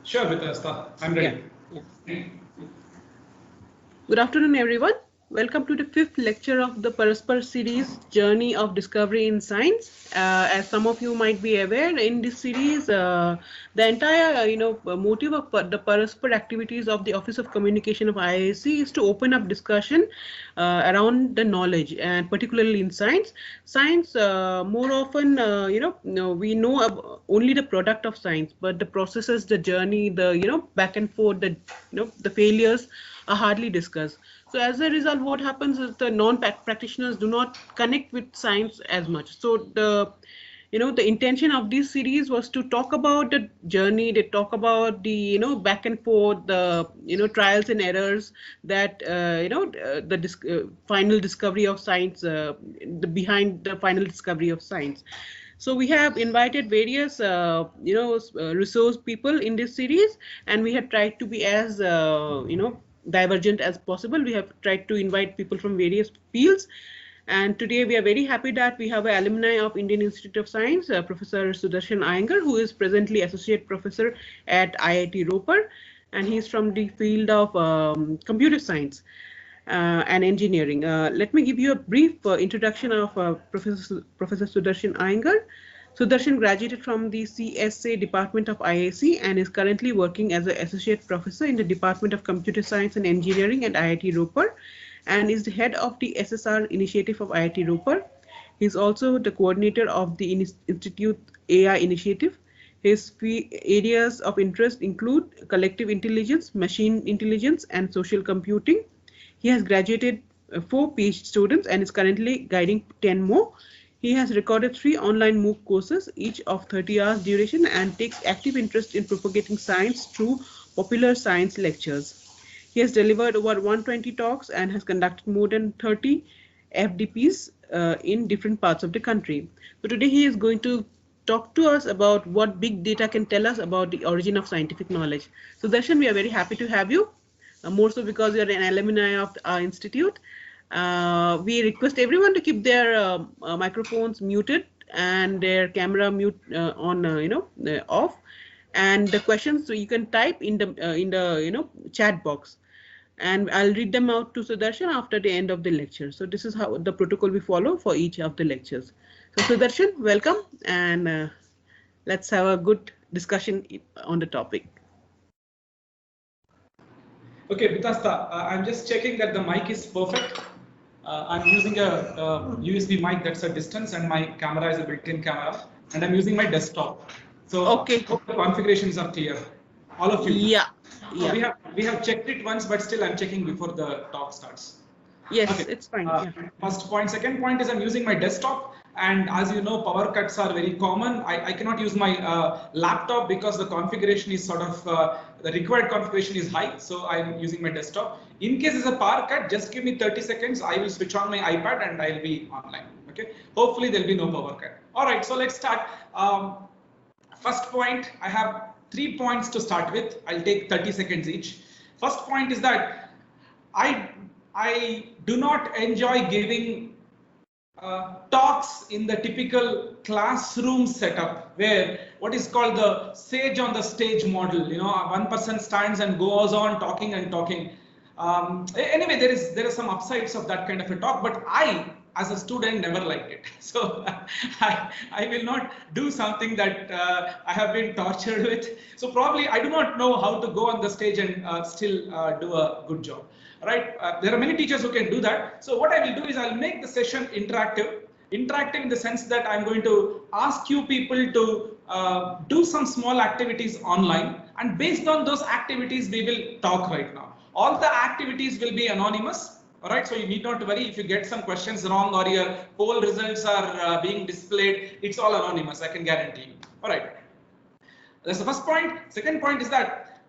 Sure, Vitasta. I'm ready. Yeah. Good afternoon, everyone. Welcome to the fifth lecture of the Paraspar series, Journey of Discovery in Science. As some of you might be aware, in this series, the entire motive of the Paraspar activities of the Office of Communication of IISc is to open up discussion around the knowledge, and particularly in science. Science, more often, we know only the product of science, but the processes, the journey, the back and forth, the failures are hardly discussed. So as a result, what happens is the non-practitioners do not connect with science as much. So the intention of this series was to talk about the journey. They talk about the back and forth, the trials and errors that the final discovery of science, the behind the final discovery of science. So we have invited various resource people in this series, and we have tried to be as divergent as possible. We have tried to invite people from various fields. And today we are very happy that we have an alumni of Indian Institute of Science, Professor Sudarshan Iyengar, who is presently Associate Professor at IIT Ropar, and he's from the field of computer science and engineering. Let me give you a brief introduction of Professor Sudarshan Iyengar. Sudarshan graduated from the CSA department of IISc and is currently working as an associate professor in the Department of Computer Science and Engineering at IIT Ropar, and is the head of the SSR initiative of IIT Ropar. He is also the coordinator of the Institute AI initiative. His areas of interest include collective intelligence, machine intelligence, and social computing. He has graduated 4 PhD students and is currently guiding 10 more. He has recorded 3 online MOOC courses, each of 30 hours duration, and takes active interest in propagating science through popular science lectures. He has delivered over 120 talks and has conducted more than 30 FDPs in different parts of the country. So today he is going to talk to us about what big data can tell us about the origin of scientific knowledge. So Darshan, we are very happy to have you, more so because you are an alumni of our institute. We request everyone to keep their microphones muted and their camera mute on, off. And the questions, so you can type in the chat box, and I'll read them out to Sudarshan after the end of the lecture. So this is how the protocol we follow for each of the lectures. So Sudarshan, welcome, and let's have a good discussion on the topic. Okay, Vitasta, I'm just checking that the mic is perfect. I'm using a USB mic that's a distance, and my camera is a built-in camera, and I'm using my desktop. So okay, the configurations are clear. All of you. Yeah. We have checked it once, but still I'm checking before the talk starts. Yes, okay. It's fine. First point. Second point is I'm using my desktop, and as you know, power cuts are very common. I cannot use my laptop because the configuration is sort of the required configuration is high, so I'm using my desktop. In case there's a power cut, just give me 30 seconds. I will switch on my iPad and I'll be online. Okay. Hopefully there'll be no power cut. All right. So let's start. First point, I have 3 points to start with. I'll take 30 seconds each. First point is that I do not enjoy giving talks in the typical classroom setup where what is called the sage on the stage model. You know, one person stands and goes on talking and talking. Anyway, there are some upsides of that kind of a talk, but I, as a student, never liked it. So I will not do something that I have been tortured with. So probably I do not know how to go on the stage and still do a good job. Right? There are many teachers who can do that. So what I will do is I'll make the session interactive. Interactive in the sense that I'm going to ask you people to do some small activities online, and based on those activities we will talk right now. All the activities will be anonymous. All right, so you need not worry if you get some questions wrong or your poll results are being displayed. It's all anonymous, I can guarantee you. All right, that's the first point. Second point is that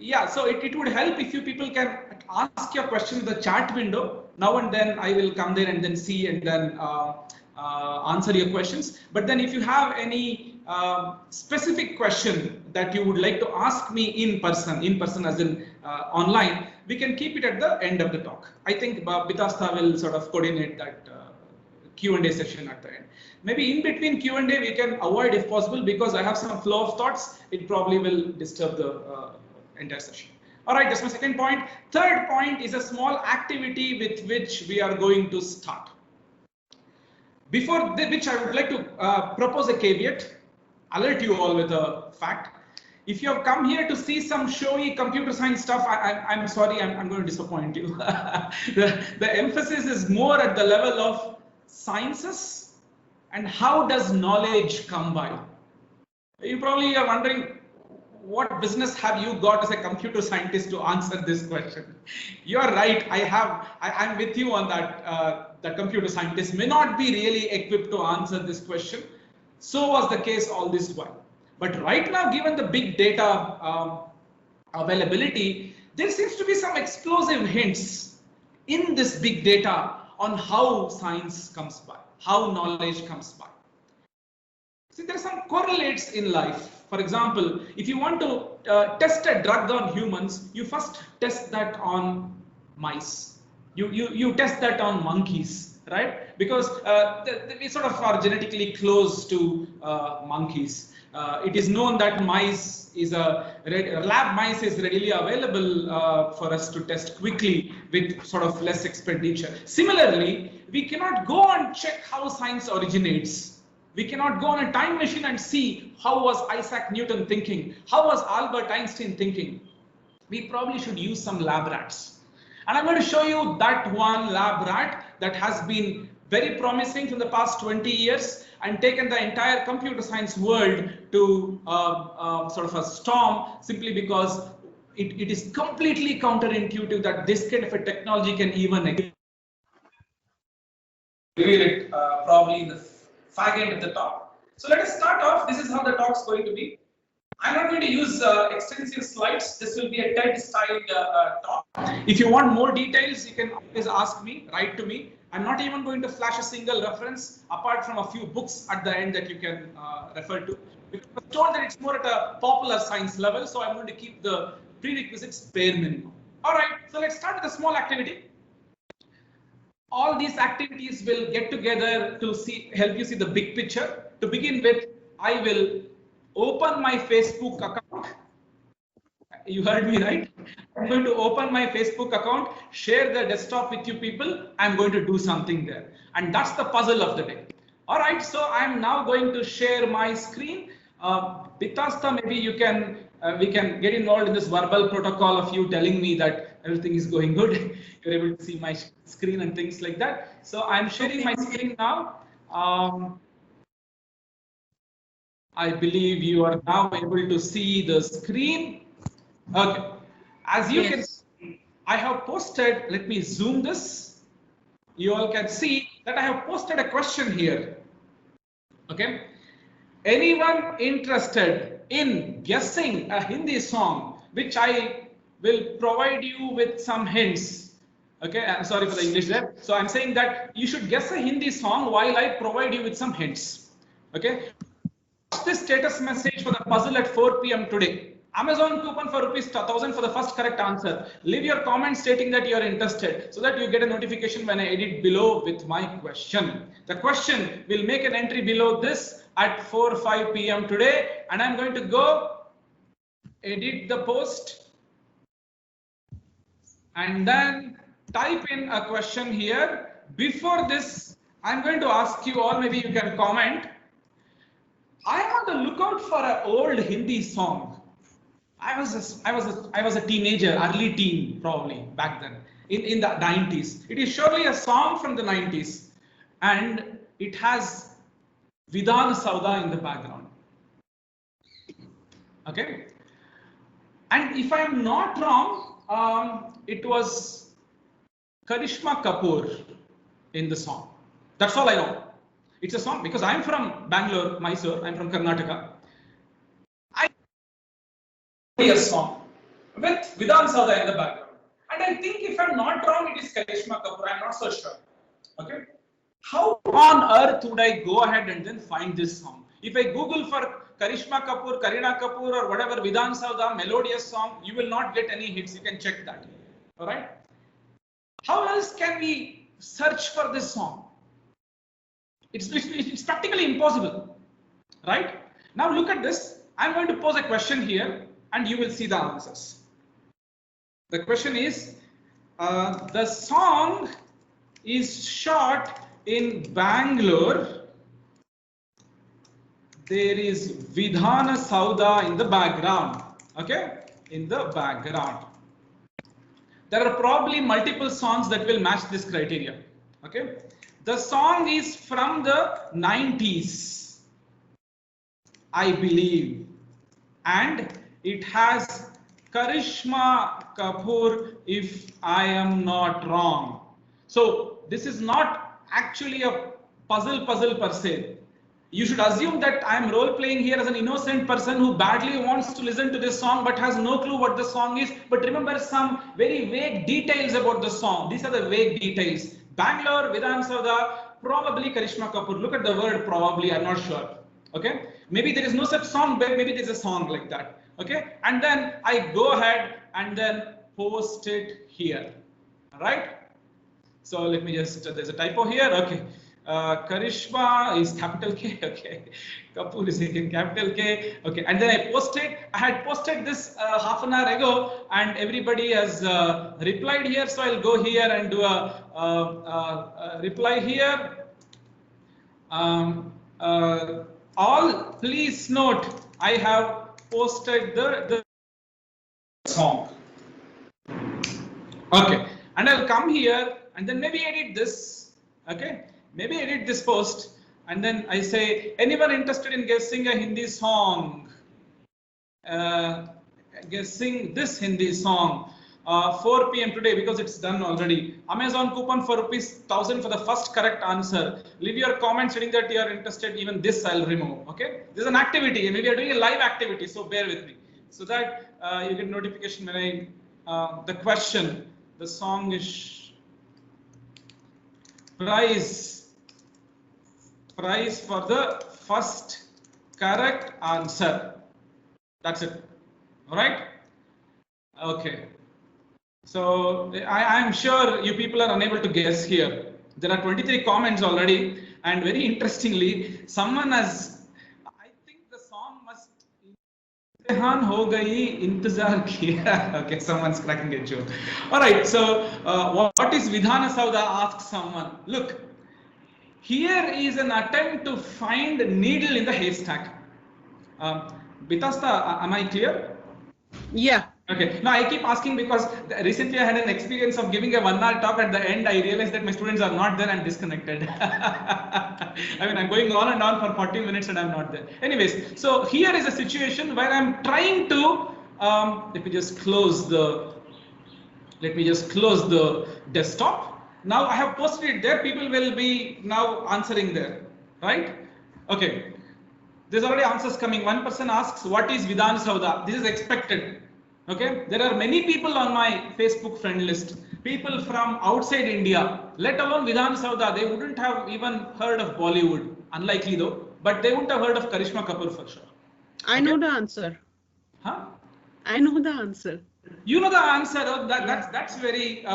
yeah, so it would help if you people can ask your questions in the chat window. Now and then I will come there and then see and then answer your questions. But then if you have any specific question that you would like to ask me in person as in online, we can keep it at the end of the talk. I think Vitasta will sort of coordinate that Q&A session at the end. Maybe in between Q&A we can avoid if possible, because I have some flow of thoughts. It probably will disturb the entire session. All right, that's my second point. Third point is a small activity with which we are going to start. Before which I would like to propose a caveat, alert you all with a fact. If you have come here to see some showy computer science stuff, I'm sorry, I'm going to disappoint you. the emphasis is more at the level of sciences and how does knowledge come by. You probably are wondering, what business have you got as a computer scientist to answer this question? You are right. I'm with you on that. The computer scientist may not be really equipped to answer this question. So was the case all this while. But right now, given the big data availability, there seems to be some explosive hints in this big data on how science comes by, how knowledge comes by. See, there are some correlates in life. For example, if you want to test a drug on humans, you first test that on mice. You test that on monkeys, right? Because we sort of are genetically close to monkeys. It is known that mice is lab mice is readily available for us to test quickly with sort of less expenditure. Similarly, we cannot go and check how science originates. We cannot go on a time machine and see how was Isaac Newton thinking, how was Albert Einstein thinking. We probably should use some lab rats. And I'm going to show you that one lab rat that has been very promising from the past 20 years and taken the entire computer science world to sort of a storm, simply because it is completely counterintuitive that this kind of a technology can even reveal it probably in the fag end at the top. So let us start off. This is how the talk is going to be. I'm not going to use extensive slides. This will be a TED-style talk. If you want more details, you can always ask me, write to me. I'm not even going to flash a single reference apart from a few books at the end that you can refer to. Because I was told that it's more at a popular science level, so I'm going to keep the prerequisites bare minimum. All right, so let's start with a small activity. All these activities will get together to help you see the big picture. To begin with, I will open my Facebook account. You heard me right? I'm going to open my Facebook account, share the desktop with you people. I'm going to do something there. And that's the puzzle of the day. All right, so I'm now going to share my screen. Bitasta, maybe you can we can get involved in this verbal protocol of you telling me that everything is going good. You're able to see my screen and things like that. So I'm sharing my screen now. I believe you are now able to see the screen. Okay. As you can see, I have posted, let me zoom this. You all can see that I have posted a question here. Okay. Anyone interested in guessing a Hindi song, which I will provide you with some hints. Okay, I'm sorry for the English there. So I'm saying that you should guess a Hindi song while I provide you with some hints. Okay. Watch this status message for the puzzle at 4 p.m. today. Amazon coupon for ₹1,000 for the first correct answer. Leave your comment stating that you are interested so that you get a notification when I edit below with my question. The question will make an entry below this at 4-5 p.m. today, and I'm going to go edit the post and then type in a question here. Before this, I'm going to ask you all, maybe you can comment. I am on the lookout for an old Hindi song. I was a teenager, early teen probably back then in the 90s. It is surely a song from the 90s, and it has Vidhan Sauda in the background. Okay, and if I'm not wrong, it was Karishma Kapoor in the song. That's all I know. It's a song because I'm from Bangalore, Mysore. I'm from Karnataka. A song with Vidhan Sauda in the background, and I think if I'm not wrong, it is Karishma Kapoor. I'm not so sure. Okay, how on earth would I go ahead and then find this song? If I Google for Karishma Kapoor, Kareena Kapoor, or whatever Vidhan Sauda melodious song, you will not get any hits. You can check that. All right. How else can we search for this song? It's practically impossible, right? Now look at this. I'm going to pose a question here and you will see the answers. The question is, the song is shot in Bangalore. There is Vidhana Sauda in the background, okay? In the background. There are probably multiple songs that will match this criteria, okay? The song is from the 90s, I believe, and it has Karishma Kapoor, if I am not wrong. So this is not actually a puzzle per se. You should assume that I am role playing here as an innocent person who badly wants to listen to this song but has no clue what the song is. But remember some very vague details about the song. These are the vague details. Bangalore, Vidhan Sauda, probably Karishma Kapoor. Look at the word probably, I'm not sure. Okay, maybe there is no such song, but maybe there's a song like that. Okay, and then I go ahead and then post it here. All right. So let me just, there's a typo here. Okay. Karishma is capital K, okay. Kapoor is in capital K, okay. And then I had posted this half an hour ago, and everybody has replied here. So I'll go here and do a reply here. All, please note, I have posted the song. Okay, and I'll come here and then maybe edit this. Okay. Maybe edit this post and then I say, anyone interested in guessing a Hindi song? Guessing this Hindi song, 4 p.m. today, because it's done already. Amazon coupon for ₹1,000 for the first correct answer. Leave your comment saying that you are interested. Even this I'll remove. Okay, this is an activity. Maybe you're doing a live activity, so bear with me, so that you get notification when I the question. The song is prize for the first correct answer. That's it. All right. Okay. So I am sure you people are unable to guess here. There are 23 comments already, and very interestingly, someone has. I think the song must. Imtihan ho gayi, intezar kiya. Okay, someone's cracking a joke. All right. So what is Vidhana Sauda? Asks someone. Look. Here is an attempt to find a needle in the haystack. Bitasta, am I clear? Yeah. Okay. Now I keep asking because recently I had an experience of giving a 1 hour talk. At the end, I realized that my students are not there and disconnected. I mean, I'm going on and on for 40 minutes and I'm not there. Anyways, so here is a situation where I'm trying to. Let me just close the desktop. Now I have posted it there. People will be now answering there, right? Okay. There's already answers coming. One person asks, what is Vidhan Sauda? This is expected. Okay. There are many people on my Facebook friend list. People from outside India, let alone Vidhan Sauda. They wouldn't have even heard of Bollywood. Unlikely though. But they wouldn't have heard of Karishma Kapoor for sure. I know the answer. Huh? I know the answer. You know the answer. Oh, that's very.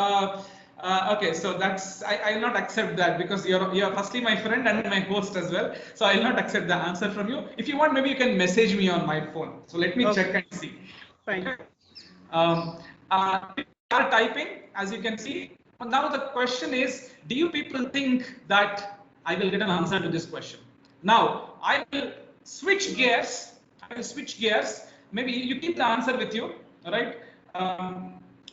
Okay, so that's I'll not accept that because you're firstly my friend and my host as well. So I'll not accept the answer from you. If you want, maybe you can message me on my phone. So let me check and see. Fine. Okay. Are typing, as you can see. Now the question is, do you people think that I will get an answer to this question? Now I will switch gears. Maybe you keep the answer with you, all right?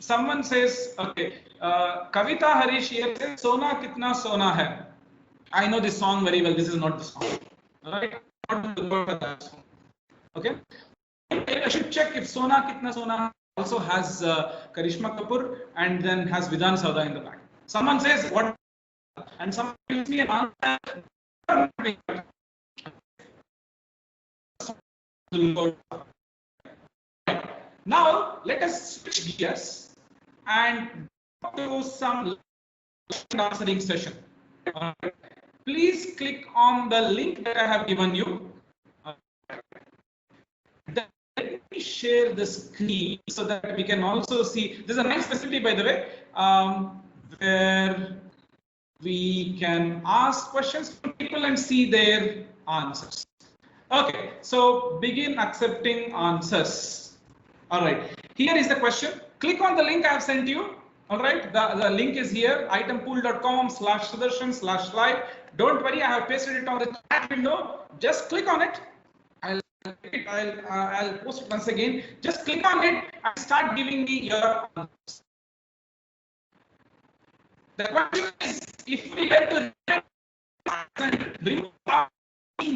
Someone says, okay, Kavita Harish here says, Sona Kitna Sona Hai. I know this song very well. This is not the song. All right? Okay. I should check if Sona Kitna Sona Hai also has Karishma Kapoor and then has Vidhan Sauda in the back. Someone says, what? And someone gives me an answer. Now, let us switch gears and do some answering session. Please click on the link that I have given you. Let me share the screen so that we can also see. There's a nice facility, by the way, where we can ask questions from people and see their answers. Okay, so begin accepting answers. All right, here is the question. Click on the link I have sent you. All right, the link is here, itempool.com/sudarshan/live. Don't worry, I have pasted it on the chat window. Just click on it. I'll post it once again. Just click on it and start giving me your answers. The question is, if we get to remove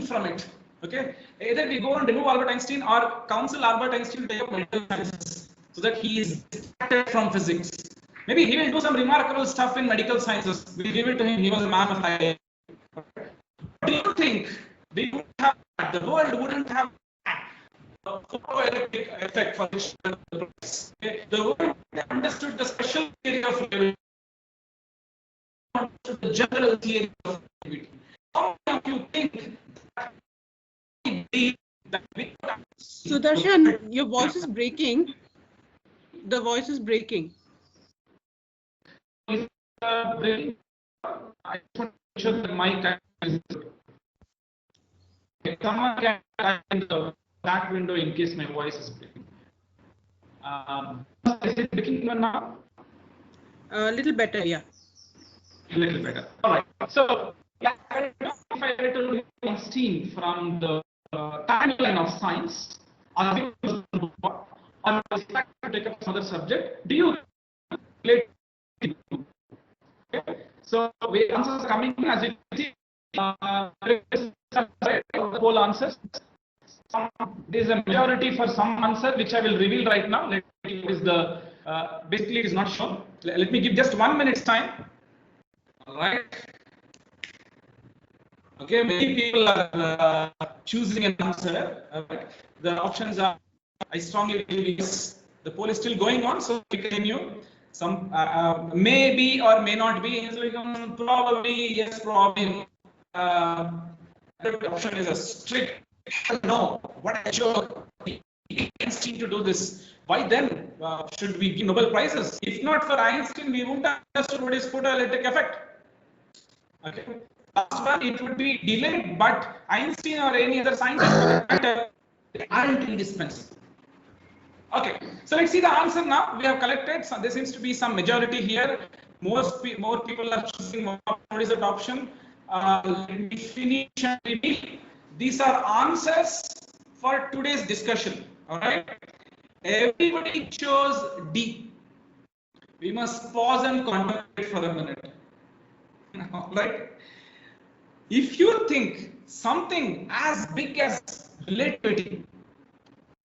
from it, okay, either we go and remove Albert Einstein or counsel Albert Einstein to take up medical sciences so that he is distracted from physics. Maybe he will do some remarkable stuff in medical sciences. We give it to him. He was a man of idea. Do you think we would have the world wouldn't have the photoelectric effect for which the world understood the special theory of relativity, the general theory of relativity? How do you think that we Sudarshan, your voice is breaking. The voice is breaking. I just want to show that mic is good. Someone can type in the back window in case my voice is breaking. Is it breaking now? A little better, yeah. A little better. All right. So, yeah, if I were to look at Einstein from the timeline of science, I expect to take up another subject. Do you relate? Okay. So, the answers are coming as you can see. The whole answers. There is a majority for some answer which I will reveal right now. Let me is the basically it is not shown. Let me give just 1 minute's time. All right. Okay, many people are choosing an answer. The options are, I strongly believe yes. The poll is still going on, so we continue. Some maybe or may not be. Probably yes, probably. The option is a strict no. What a joke! Einstein to do this. Why then should we give Nobel prizes? If not for Einstein, we wouldn't have understood what is photoelectric effect. Okay. Last one, it would be delayed, but Einstein or any other scientist for that matter, they aren't indispensable. Okay, so let's see the answer now. We have collected. So there seems to be some majority here. More people are choosing what is the option. Let me finish and reveal. These are answers for today's discussion. All right. Everybody chose D. We must pause and contemplate for a minute. All right. If you think something as big as relativity,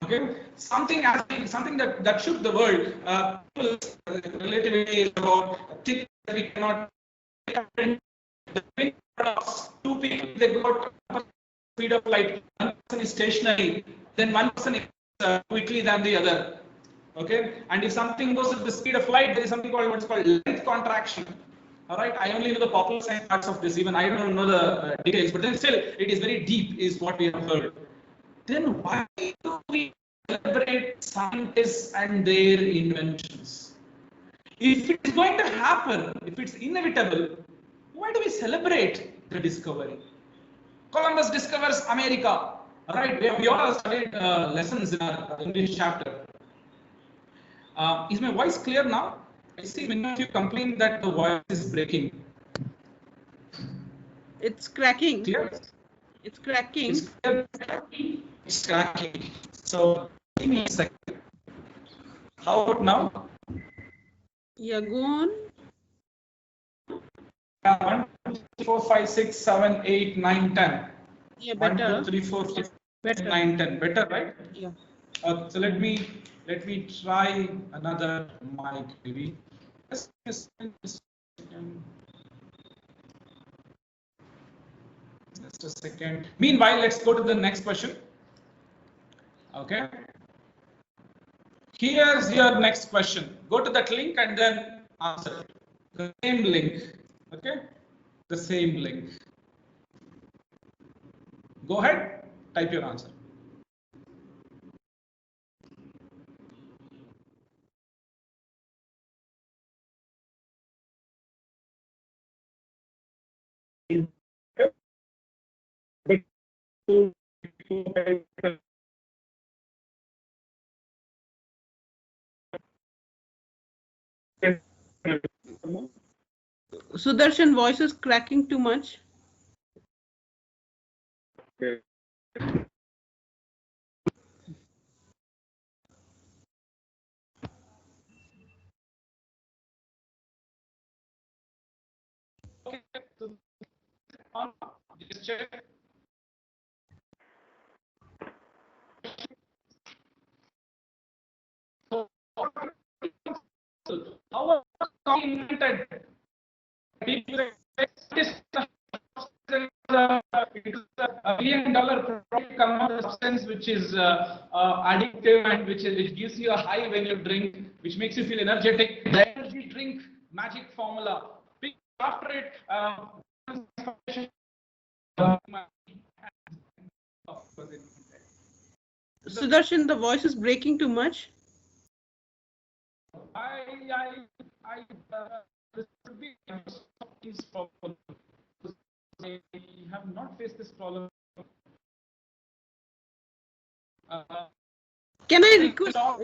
okay, something as big, something that shook the world, relativity is about things that we cannot. The two people they got speed of light. One person is stationary, then one person is quickly than the other. Okay, and if something goes at the speed of light, there is something called what's called length contraction. All right, I only know the popular science parts of this. Even I don't know the details, but then still, it is very deep, is what we have heard. Then why do we celebrate scientists and their inventions? If it is going to happen, if it's inevitable, why do we celebrate the discovery? Columbus discovers America. All right, we all have studied lessons in our English chapter. Is my voice clear now? I see many of you complain that the voice is breaking. It's cracking. Clear? It's cracking. It's clear. It's cracking. So give me a second. How about now? Yeah, go on. 1, 2, 3, 4, 5, 6, 7, 8, 9, 10. Yeah, 1, better. 2, 3, 4, 5, 6, Better. 9, 10. Better, right? Yeah. So let me try another mic, maybe. Just a second. Just a second. Meanwhile, let's go to the next question. Okay. Here's your next question. Go to that link and then answer. The same link. Okay. The same link. Go ahead. Type your answer. Sudarshan, voice is cracking too much. Just check. How was invented? It's a $1 billion product come out of substance which is addictive and which gives you a high when you drink, which makes you feel energetic. The energy drink magic formula. After it, Sudarshan, the voice is breaking too much. This could be this problem. I have not faced this problem. Can I request all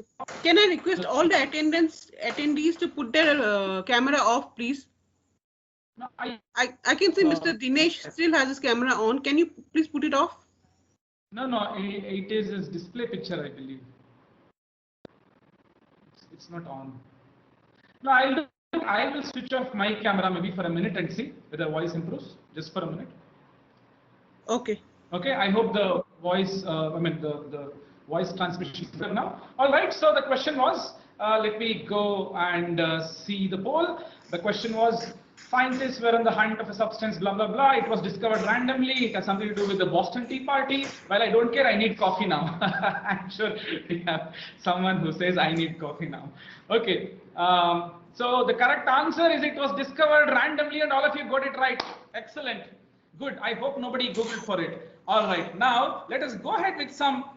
the attendees to put their camera off, please? No, I can see Mr. Dinesh still has his camera on. Can you please put it off? No, it is his display picture, I believe. It's not on. No, I will switch off my camera maybe for a minute and see whether the voice improves. Just for a minute. Okay. Okay, I hope the voice, the voice transmission is good now. All right, so the question was, let me go and see the poll. The question was, scientists were on the hunt of a substance, blah, blah, blah. It was discovered randomly. It has something to do with the Boston Tea Party. Well, I don't care. I need coffee now. I'm sure we have someone who says, I need coffee now. Okay. So the correct answer is it was discovered randomly and all of you got it right. Excellent. Good. I hope nobody Googled for it. All right. Now, let us go ahead with some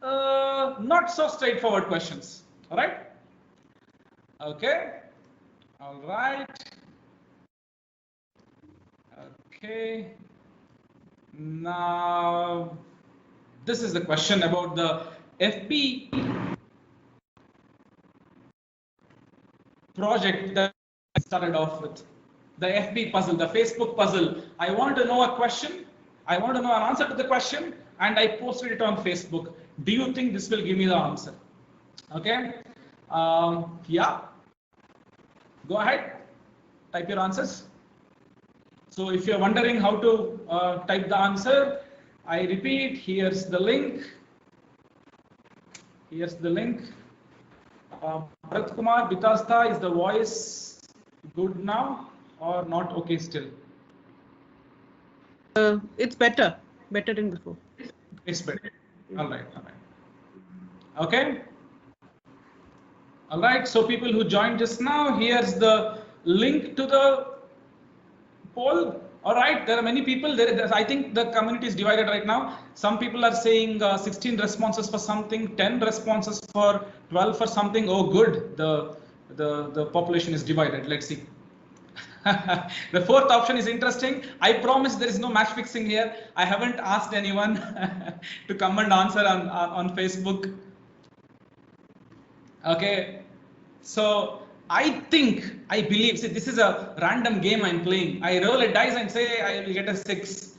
not so straightforward questions. All right. Okay. All right. Okay. Now, this is the question about the FB project that I started off with. The FB puzzle, the Facebook puzzle. I want to know a question. I want to know an answer to the question, and I posted it on Facebook. Do you think this will give me the answer? Okay. Yeah. Go ahead. Type your answers. So if you're wondering how to type the answer, I repeat, here's the link. Here's the link. Bharat Kumar Bitasta, is the voice good now or not okay still? It's better than before. It's better. All right. Okay. All right. So people who joined just now, here's the link to the poll. All right, there are many people. I think the community is divided right now. Some people are saying 16 responses for something, 10 responses for 12 for something. Oh, good. The population is divided. Let's see. The fourth option is interesting. I promise there is no match fixing here. I haven't asked anyone to come and answer on Facebook. Okay, so I believe, see, this is a random game I'm playing. I roll a dice and say I will get a 6,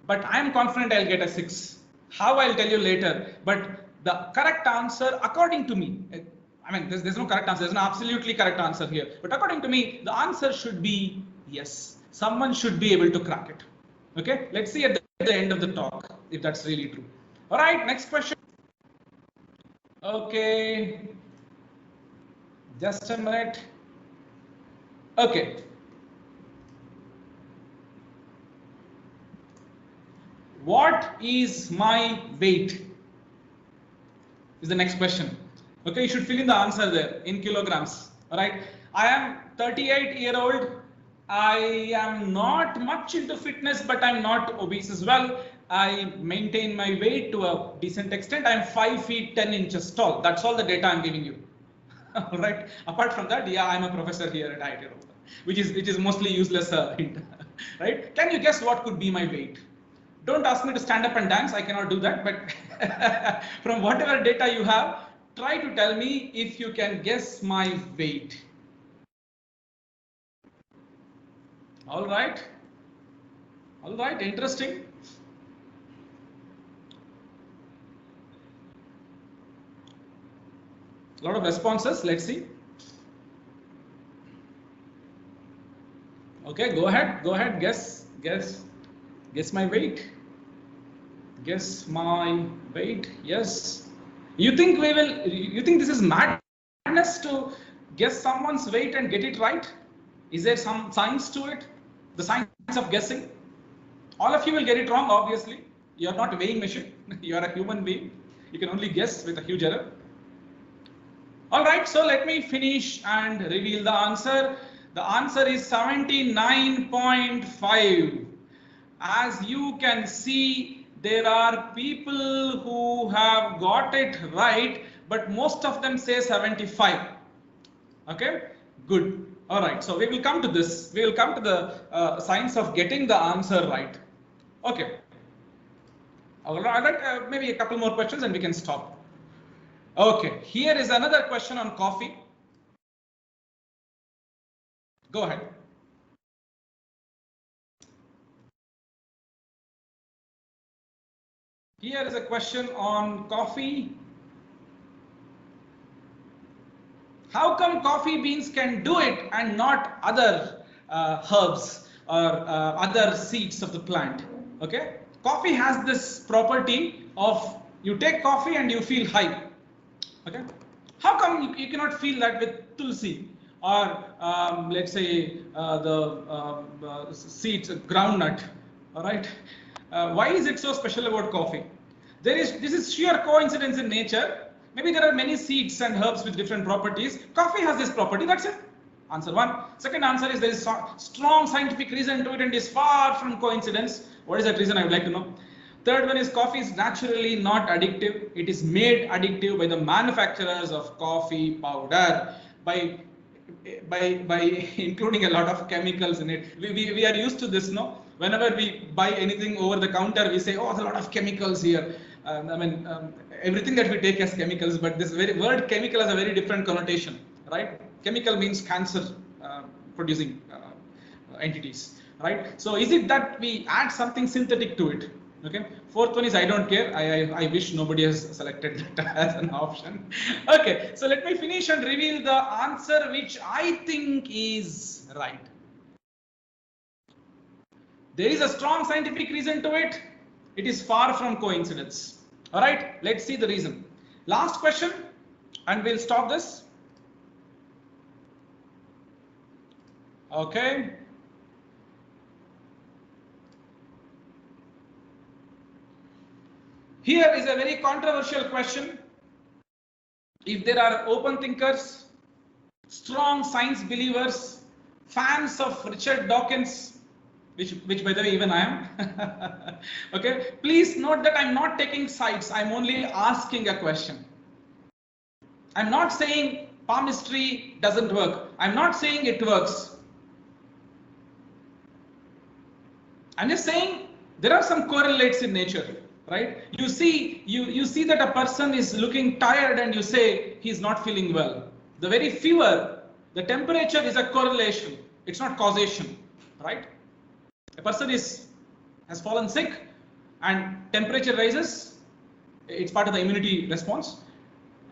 but I'm confident I'll get a 6. How, I'll tell you later. But the correct answer, according to me, I mean, there's no correct answer. There's no absolutely correct answer here. But according to me, the answer should be yes. Someone should be able to crack it. Okay, let's see at the end of the talk if that's really true. All right, next question. Okay. Just a minute. Okay. What is my weight? Is the next question. Okay, you should fill in the answer there in kilograms. All right. I am 38-year-old. I am not much into fitness, but I'm not obese as well. I maintain my weight to a decent extent. I'm 5 feet 10 inches tall. That's all the data I'm giving you. All right. Apart from that, yeah, I'm a professor here at IIT Roorkee, which is mostly useless hint. right? Can you guess what could be my weight? Don't ask me to stand up and dance. I cannot do that. But from whatever data you have, try to tell me if you can guess my weight. All right. All right. Interesting. A lot of responses. Let's see. Okay, go ahead. Go ahead. Guess my weight. Guess my weight. Yes. You think we will? You think this is madness to guess someone's weight and get it right? Is there some science to it? The science of guessing. All of you will get it wrong. Obviously, you are not a weighing machine. You are a human being. You can only guess with a huge error. All right. So let me finish and reveal the answer. The answer is 79.5. As you can see, there are people who have got it right, but most of them say 75. Okay, good. All right, so we will come to this. We will come to the science of getting the answer right. Okay. All right, maybe a couple more questions and we can stop. Okay, here is another question on coffee. Go ahead. Here is a question on coffee. How come coffee beans can do it and not other herbs or other seeds of the plant? Okay, coffee has this property of you take coffee and you feel high. Okay, how come you cannot feel that with tulsi or let's say the seeds, groundnut? All right, why is it so special about coffee? This is sheer coincidence in nature. Maybe there are many seeds and herbs with different properties. Coffee has this property, that's it. Answer one. Second answer is there is strong scientific reason to it and is far from coincidence. What is that reason? I would like to know. Third one is coffee is naturally not addictive. It is made addictive by the manufacturers of coffee powder by including a lot of chemicals in it. We are used to this, no? Whenever we buy anything over the counter, we say, oh, there's a lot of chemicals here. Everything that we take as chemicals, but this very word chemical has a very different connotation, right? Chemical means cancer producing entities, right? So is it that we add something synthetic to it? Okay. Fourth one is I don't care. I wish nobody has selected that as an option. Okay. So let me finish and reveal the answer which I think is right. There is a strong scientific reason to it. It is far from coincidence. All right, let's see the reason. Last question, and we'll stop this. Okay. Here is a very controversial question. If there are open thinkers, strong science believers, fans of Richard Dawkins, which by the way even I am, okay, please note that I'm not taking sides, I'm only asking a question. I'm not saying palmistry doesn't work, I'm not saying it works. I'm just saying there are some correlates in nature, right? You see that a person is looking tired and you say he's not feeling well. The very fever, the temperature is a correlation, it's not causation, right? A person has fallen sick and temperature rises, it's part of the immunity response.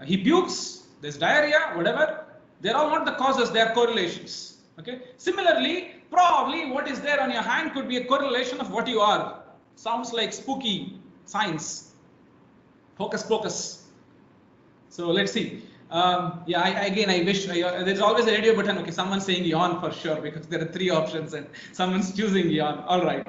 He pukes, there's diarrhea, whatever. They're all not the causes, they are correlations. Okay. Similarly, probably what is there on your hand could be a correlation of what you are. Sounds like spooky science. Hocus pocus. So let's see. I wish there's always a radio button. Okay, someone's saying yawn for sure because there are 3 options and someone's choosing yawn. All right,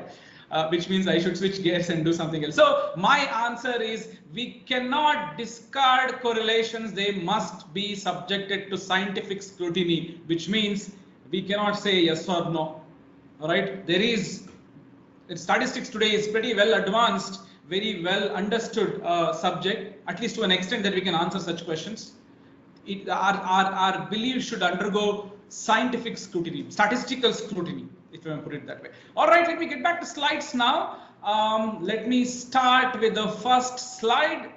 which means I should switch gears and do something else. So my answer is we cannot discard correlations. They must be subjected to scientific scrutiny, which means we cannot say yes or no. All right, statistics today is pretty well advanced, very well understood subject, at least to an extent that we can answer such questions. Our belief should undergo scientific scrutiny, statistical scrutiny. if you want to put it that way. All right, let me get back to slides now. Let me start with the first slide.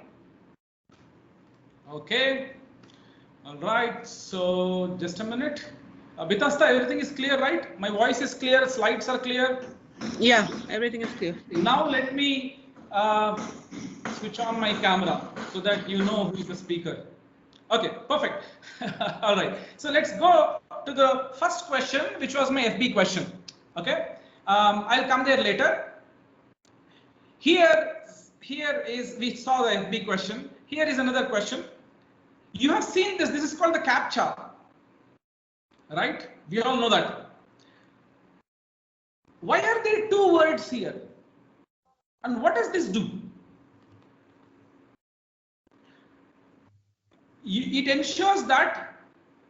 Okay. All right, so just a minute. Bitasta, everything is clear, right? My voice is clear, slides are clear. Yeah, everything is clear. Now let me switch on my camera so that you know who is the speaker. Okay, perfect. All right, so let's go to the first question, which was my FB question. Okay, I'll come there later. Here is, we saw the FB question. Here is another question. You have seen this. This is called the CAPTCHA, right? We all know that. Why are there two words here? And what does this do? It ensures that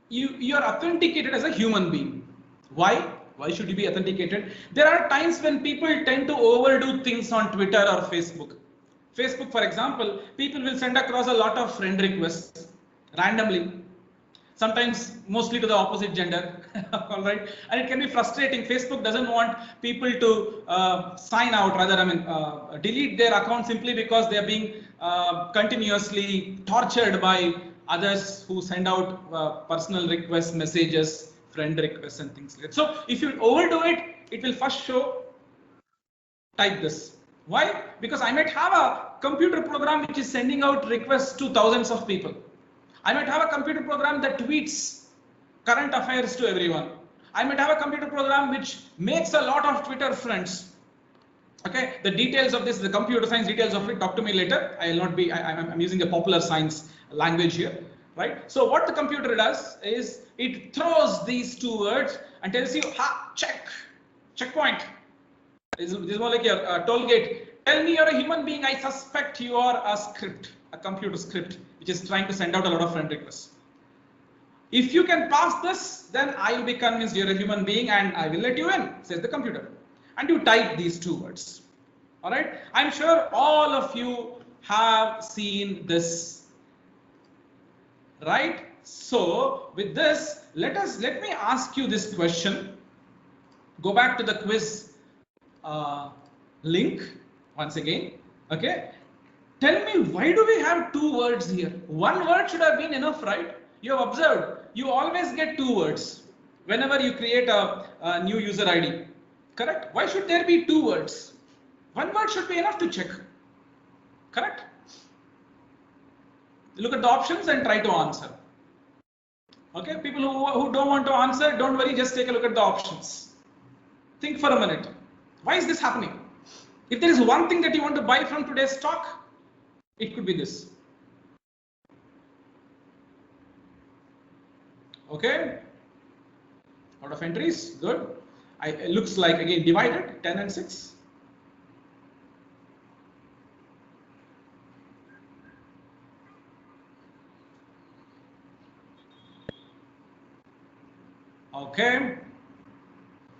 you are authenticated as a human being. Why? Why should you be authenticated? There are times when people tend to overdo things on Twitter or Facebook. Facebook, for example, people will send across a lot of friend requests randomly, sometimes mostly to the opposite gender. All right, and it can be frustrating. Facebook doesn't want people to sign out, rather, delete their account simply because they are being continuously tortured by others who send out personal requests, messages, friend requests, and things like that. So if you overdo it, it will first show type this. Why? Because I might have a computer program which is sending out requests to thousands of people. I might have a computer program that tweets current affairs to everyone. I might have a computer program which makes a lot of Twitter friends. Okay, the details of this, the computer science details of it, talk to me later. I will not be, I'm using a popular science language here, right? So what the computer does is it throws these two words and tells you, ha, checkpoint. This is more like your toll gate. Tell me you're a human being. I suspect you are a script, a computer script, which is trying to send out a lot of friend requests. If you can pass this, then I will be convinced you're a human being and I will let you in, says the computer. And you type these two words. All right. I'm sure all of you have seen this, right? So with this, let me ask you this question. Go back to the quiz link once again. Okay. Tell me, why do we have two words here? One word should have been enough, right? You have observed, you always get two words whenever you create a new user ID. Correct? Why should there be two words? One word should be enough to check. Correct? Look at the options and try to answer. Okay, people who don't want to answer, don't worry, just take a look at the options. Think for a minute. Why is this happening? If there is one thing that you want to buy from today's talk, it could be this. Okay. Out of entries, good. It looks like again divided 10 and 6. Okay.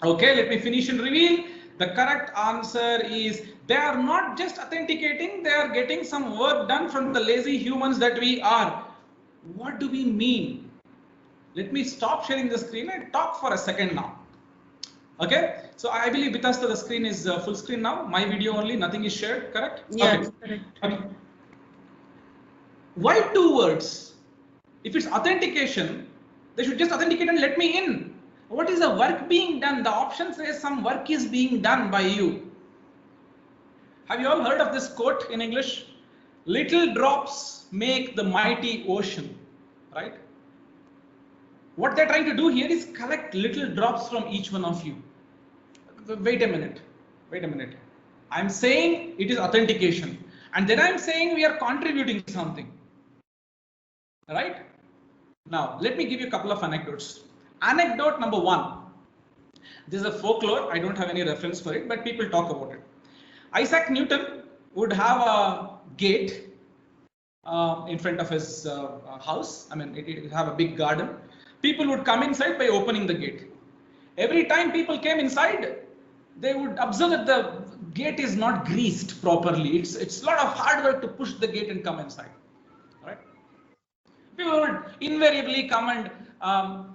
Okay, let me finish and reveal. The correct answer is they are not just authenticating, they are getting some work done from the lazy humans that we are. What do we mean? Let me stop sharing the screen and talk for a second now. Okay, so I believe Bitasta, the screen is full screen now. My video only, nothing is shared, correct? Yes, okay. correct. Okay. Why two words? If it's authentication, they should just authenticate and let me in. What is the work being done? The option says some work is being done by you. Have you all heard of this quote in English? Little drops make the mighty ocean, right? What they're trying to do here is collect little drops from each one of you. Wait a minute. I'm saying it is authentication. And then I'm saying we are contributing something. Right? Now, let me give you a couple of anecdotes. Anecdote number 1. This is a folklore. I don't have any reference for it, but people talk about it. Isaac Newton would have a gate in front of his house. I mean, it would have a big garden. People would come inside by opening the gate. Every time people came inside, they would observe that the gate is not greased properly. It's a lot of hard work to push the gate and come inside. All right? People would invariably come and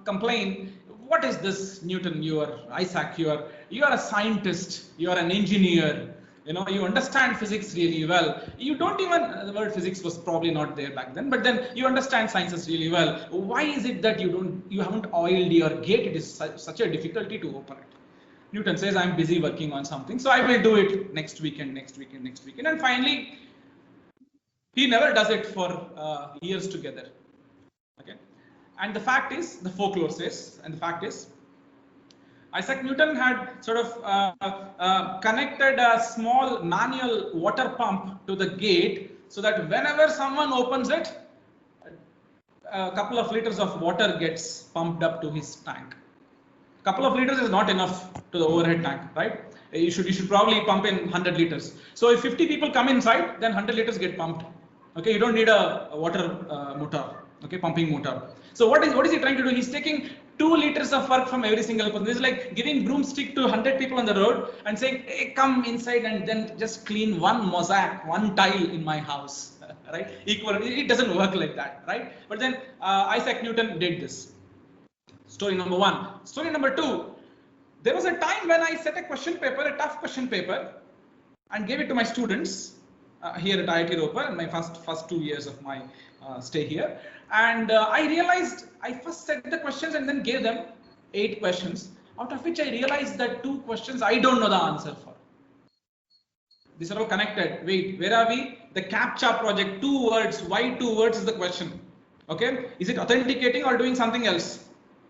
complain, what is this, Newton, Isaac, you are you are a scientist, you are an engineer, you know, you understand physics really well. You don't even, the word physics was probably not there back then, but then you understand sciences really well. Why is it that you haven't oiled your gate? It is such a difficulty to open it. Newton says, I'm busy working on something, so I will do it next weekend. And finally, he never does it for years together. Okay. And the fact is, the folklore says, and the fact is, Isaac Newton had sort of connected a small manual water pump to the gate so that whenever someone opens it, a couple of liters of water gets pumped up to his tank. Couple of liters is not enough to the overhead tank, right? You should probably pump in 100 liters. So if 50 people come inside, then 100 liters get pumped. Okay, you don't need a water motor, okay, pumping motor. So what is he trying to do? He's taking 2 liters of work from every single person. This is like giving broomstick to 100 people on the road and saying, hey, come inside and then just clean one mosaic, one tile in my house, right? Equal. It doesn't work like that, right? But then Isaac Newton did this. Story number 1. Story number 2. There was a time when I set a question paper, a tough question paper, and gave it to my students here at IIT Ropar in my first 2 years of my stay here. And I realized I first set the questions and then gave them 8 questions, out of which I realized that 2 questions I don't know the answer for. These are all connected. Wait, where are we? The CAPTCHA project, 2 words. Why 2 words is the question? Okay, is it authenticating or doing something else?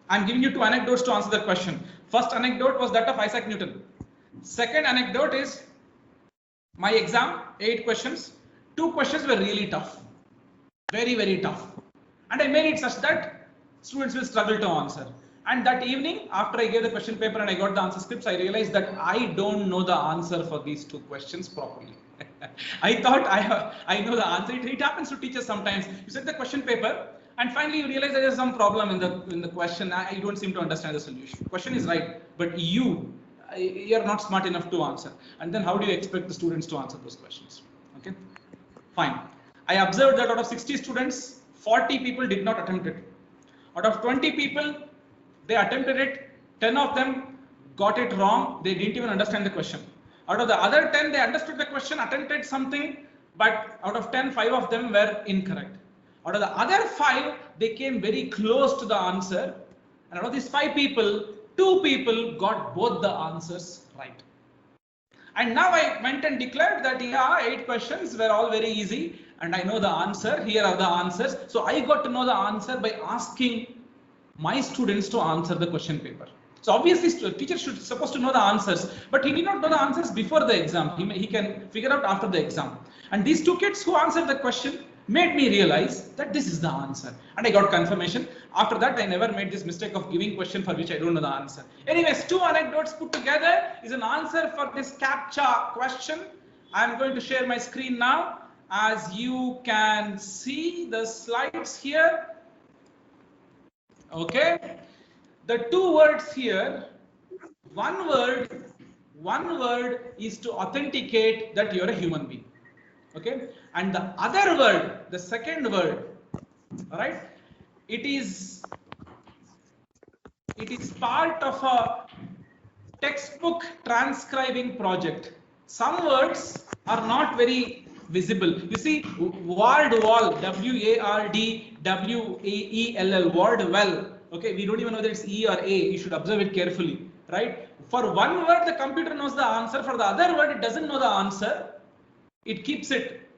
I'm giving you 2 anecdotes to answer that question. First anecdote was that of Isaac Newton. Second anecdote is my exam, 8 questions. 2 questions were really tough, very, very tough. And I made it such that students will struggle to answer. And that evening, after I gave the question paper and I got the answer scripts, I realized that I don't know the answer for these 2 questions properly. I thought I know the answer. It happens to teachers sometimes. You set the question paper, and finally you realize there is some problem in the question. I don't seem to understand the solution. Question is right, but you're not smart enough to answer. And then how do you expect the students to answer those questions? Okay, fine. I observed that out of 60 students, 40 people did not attempt it. Out of 20 people, they attempted it. 10 of them got it wrong. They didn't even understand the question. Out of the other 10, they understood the question, attempted something, but out of 10, 5 of them were incorrect. Out of the other 5, they came very close to the answer. And out of these 5 people, 2 people got both the answers right. And now I went and declared that, yeah, 8 questions were all very easy and I know the answer. Here are the answers. So I got to know the answer by asking my students to answer the question paper. So obviously, teacher should supposed to know the answers, but he did not know the answers before the exam. He can figure out after the exam. And these 2 kids who answered the question made me realize that this is the answer. And I got confirmation. After that, I never made this mistake of giving question for which I don't know the answer. Anyways, 2 anecdotes put together is an answer for this CAPTCHA question. I'm going to share my screen now. As you can see the slides here. Okay. The 2 words here, one word is to authenticate that you're a human being. Okay, and the other word, the second word, all right, it is part of a textbook transcribing project. Some words are not very visible. You see, word wall, W-A-R-D-W-A-E-L-L, word well. Okay, we don't even know whether it's E or A. You should observe it carefully, right? For one word, the computer knows the answer. For the other word, it doesn't know the answer. It keeps it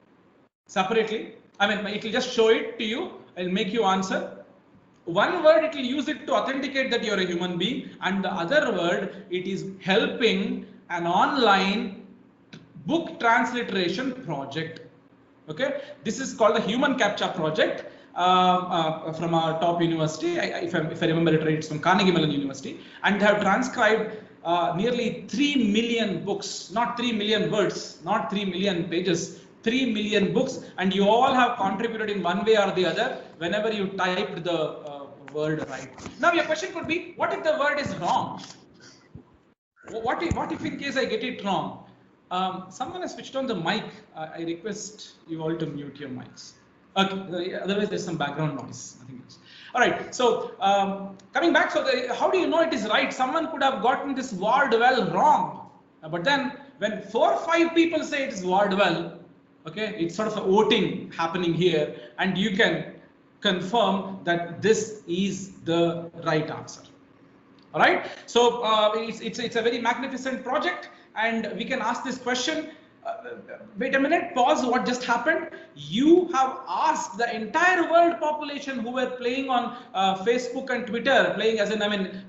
separately. I mean, it will just show it to you and make you answer. One word, it will use it to authenticate that you're a human being, and the other word, it is helping an online book transliteration project. Okay, this is called the Human CAPTCHA project from our top university. If I remember it right, it's from Carnegie Mellon University, and they have transcribed nearly 3 million books, not 3 million words, not 3 million pages, 3 million books, and you all have contributed in one way or the other whenever you typed the word right. Now your question could be, what if the word is wrong? What if in case I get it wrong? Someone has switched on the mic. I request you all to mute your mics. Okay, otherwise there's some background noise, nothing else. All right, so coming back, so how do you know it is right? Someone could have gotten this word well wrong, but then when 4 or 5 people say it is word well, okay, it's sort of a voting happening here, and you can confirm that this is the right answer. All right, so it's a very magnificent project, and we can ask this question. Wait a minute, pause, what just happened? You have asked the entire world population who were playing on Facebook and Twitter, playing as in, I mean,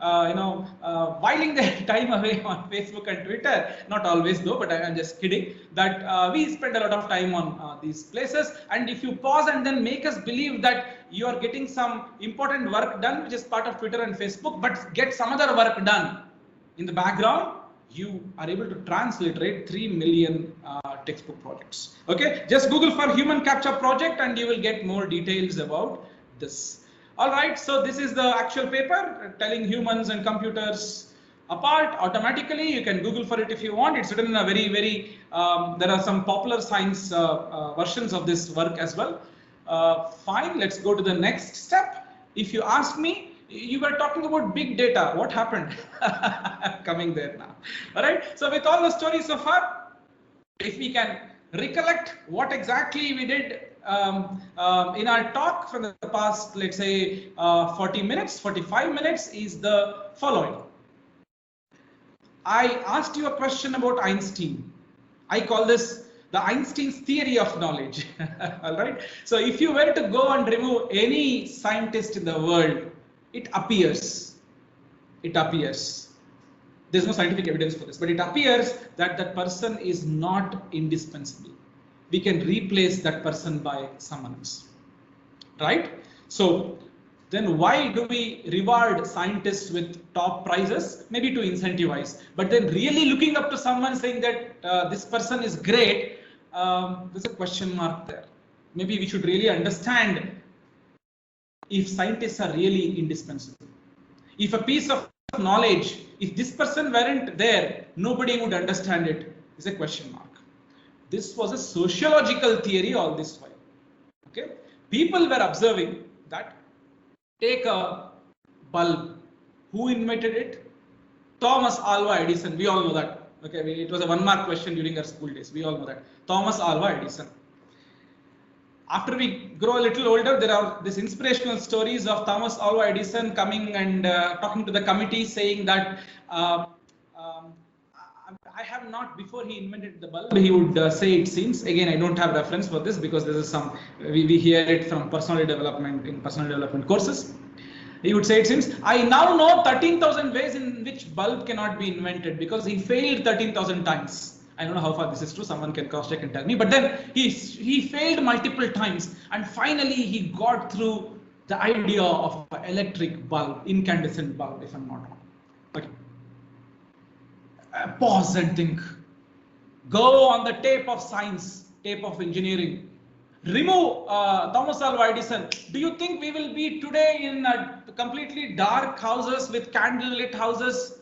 whiling their time away on Facebook and Twitter, not always though, but I'm just kidding, that we spend a lot of time on these places, and if you pause and then make us believe that you are getting some important work done, which is part of Twitter and Facebook, but get some other work done in the background, you are able to transliterate 3 million textbook projects. Okay, just Google for human captcha project and you will get more details about this. All right, so this is the actual paper telling humans and computers apart automatically. You can Google for it if you want. It's written in a very, there are some popular science versions of this work as well. Fine, let's go to the next step. If you ask me, you were talking about big data. What happened? Coming there now. All right. So with all the stories so far, if we can recollect what exactly we did in our talk from the past, let's say 40 minutes, 45 minutes, is the following. I asked you a question about Einstein. I call this the Einstein's theory of knowledge. All right. So if you were to go and remove any scientist in the world, it appears, there's no scientific evidence for this, but it appears that that person is not indispensable. We can replace that person by someone else, right? So then why do we reward scientists with top prizes? Maybe to incentivize, but then really looking up to someone saying that this person is great, there's a question mark there. Maybe we should really understand if scientists are really indispensable. If a piece of knowledge, if this person weren't there, nobody would understand it, is a question mark. This was a sociological theory all this while. Okay, people were observing that, take a bulb, who invented it? Thomas Alva Edison, we all know that. Okay, it was a 1-mark question during our school days, we all know that. Thomas Alva Edison. After we grow a little older, there are these inspirational stories of Thomas Alva Edison coming and talking to the committee saying that I have not, before he invented the bulb, he would say it seems, again I don't have reference for this because this is some, we hear it from personal development courses. He would say it seems, I now know 13,000 ways in which bulb cannot be invented, because he failed 13,000 times. I don't know how far this is true, someone can cross check and tell me, but then he failed multiple times and finally he got through the idea of an electric bulb, incandescent bulb, if I'm not wrong. Okay. Pause and think. Go on the tape of science, tape of engineering. Remove Thomas Alva Edison. Do you think we will be today in completely dark houses with candlelit houses?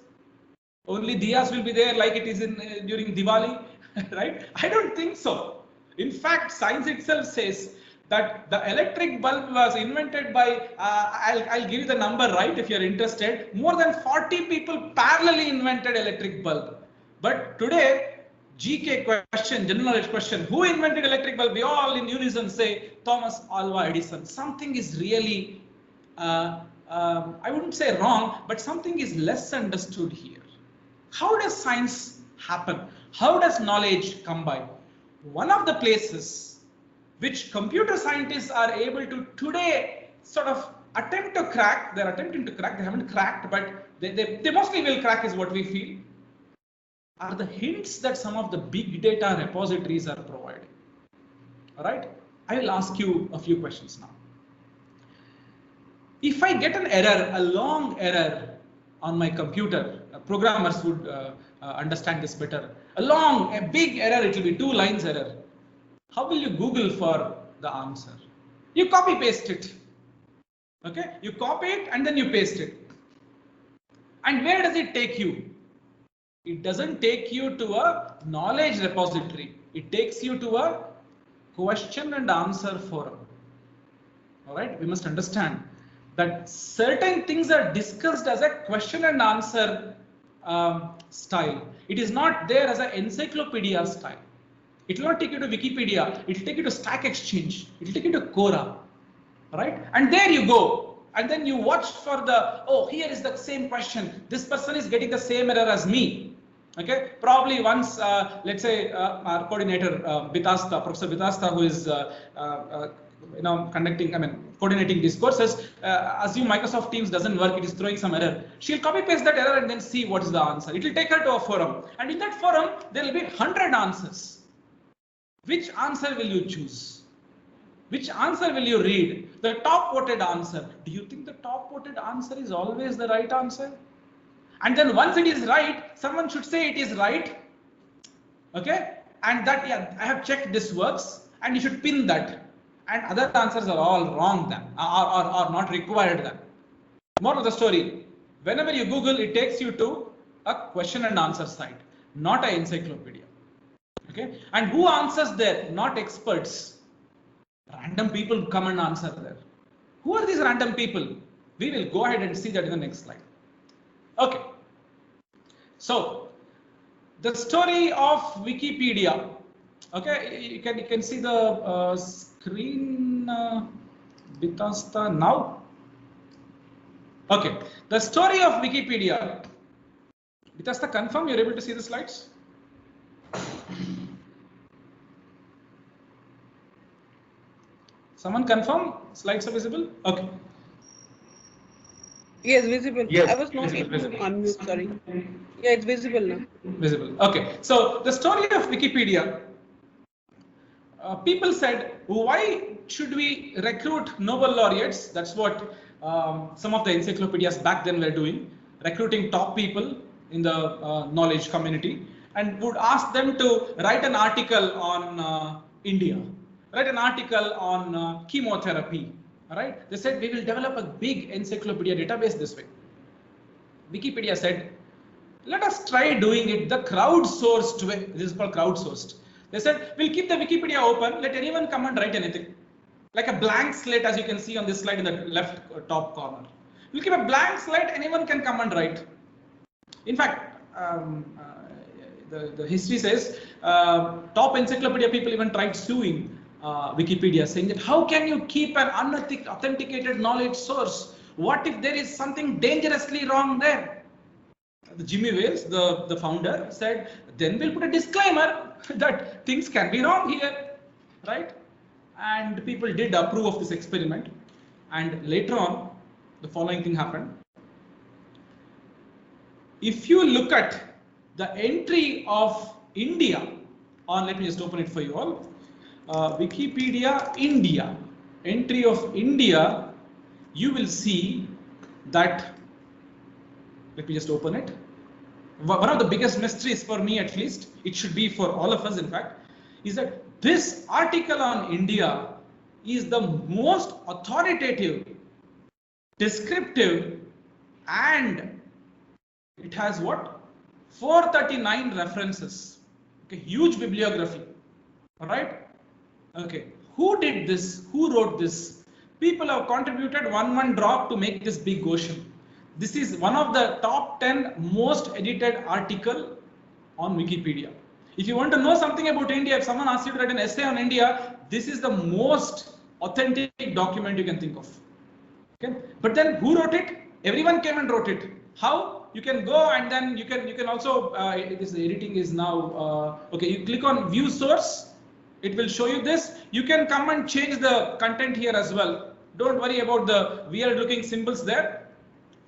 Only diyas will be there like it is in during Diwali, right? I don't think so. In fact, science itself says that the electric bulb was invented by, I'll give you the number, right, if you're interested. More than 40 people parallelly invented electric bulb. But today, GK question, general knowledge question, who invented electric bulb? We all in unison say Thomas Alva Edison. Something is really, I wouldn't say wrong, but something is less understood here. How does science happen? How does knowledge come by? One of the places which computer scientists are able to today sort of attempt to crack, they're attempting to crack, they haven't cracked, but they mostly will crack is what we feel, are the hints that some of the big data repositories are providing. All right, I will ask you a few questions now. If I get an error, a long error on my computer, programmers would understand this better. A big error, it will be 2 lines error. How will you Google for the answer? You copy paste it. Okay, you copy it and then you paste it. And where does it take you? It doesn't take you to a knowledge repository. It takes you to a question and answer forum. All right, we must understand that certain things are discussed as a question and answer style. It is not there as an encyclopedia style. It will not take you to Wikipedia. It will take you to Stack Exchange. It will take you to Quora, right? And there you go. And then you watch for the, oh, here is the same question. This person is getting the same error as me. Okay, probably once, let's say our coordinator Bitasta, Professor Bitasta, who is coordinating these courses, assume Microsoft Teams doesn't work, it is throwing some error. She'll copy paste that error and then see what is the answer. It will take her to a forum, and in that forum there will be 100 answers. Which answer will you choose? Which answer will you read? The top voted answer. Do you think the top voted answer is always the right answer? And then once it is right, someone should say it is right. Okay? And that, yeah, I have checked this works, and you should pin that. And other answers are all wrong then, or not required then. More of the story. Whenever you Google, it takes you to a question and answer site, not an encyclopedia. Okay, and who answers there? Not experts. Random people come and answer there. Who are these random people? We will go ahead and see that in the next slide. Okay. So the story of Wikipedia. Okay, you can see the screen, Bitasta now. Okay, the story of Wikipedia. Bitasta, confirm you're able to see the slides? Someone confirm slides are visible? Okay. Yes, visible. Yes, I was not able to unmute, sorry. Yeah, it's visible now. Visible. Okay. So the story of Wikipedia, people said, why should we recruit Nobel laureates? That's what some of the encyclopedias back then were doing, recruiting top people in the knowledge community, and would ask them to write an article on India, write an article on chemotherapy. All right, they said we will develop a big encyclopedia database this way. Wikipedia said, let us try doing it the crowdsourced way. This is called crowdsourced. They said, we'll keep the Wikipedia open, let anyone come and write anything. Like a blank slate, as you can see on this slide in the left top corner. We'll keep a blank slate, anyone can come and write. In fact, the history says top encyclopedia people even tried suing Wikipedia, saying that how can you keep an unauthenticated knowledge source? What if there is something dangerously wrong there? Jimmy Wales, the founder, said, then we'll put a disclaimer that things can be wrong here, right? And people did approve of this experiment. And later on, the following thing happened. If you look at the entry of India on, let me just open it for you all. Wikipedia India, entry of India, you will see that, let me just open it. One of the biggest mysteries for me, at least, it should be for all of us, in fact, is that this article on India is the most authoritative, descriptive, and it has what? 439 references. Okay, huge bibliography. All right. Okay, who did this? Who wrote this? People have contributed one drop to make this big ocean. This is one of the top 10 most edited article on Wikipedia. If you want to know something about India, if someone asks you to write an essay on India, this is the most authentic document you can think of. Okay, but then who wrote it? Everyone came and wrote it. How? You can go and then you can also this editing is now okay. You click on view source. It will show you this. You can come and change the content here as well. Don't worry about the weird looking symbols there.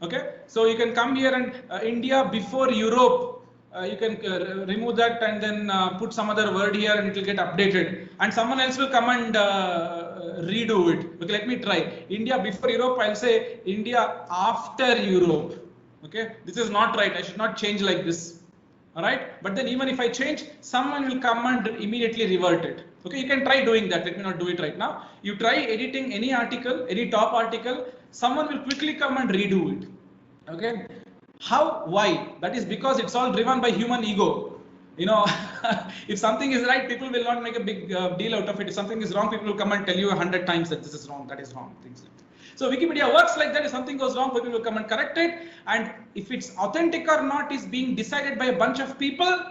Okay, so you can come here and India before Europe. You can remove that and then put some other word here and it will get updated. And someone else will come and redo it. Okay, let me try. India before Europe, I'll say India after Europe. Okay, this is not right. I should not change like this. All right, but then even if I change, someone will come and immediately revert it. Okay, you can try doing that. Let me not do it right now. You try editing any article, any top article, someone will quickly come and redo it. Okay, how? Why? That is because it's all driven by human ego. You know, if something is right, people will not make a big deal out of it. If something is wrong, people will come and tell you 100 times that this is wrong, that is wrong, things like that. So Wikipedia works like that. If something goes wrong, people will come and correct it. And if it's authentic or not is being decided by a bunch of people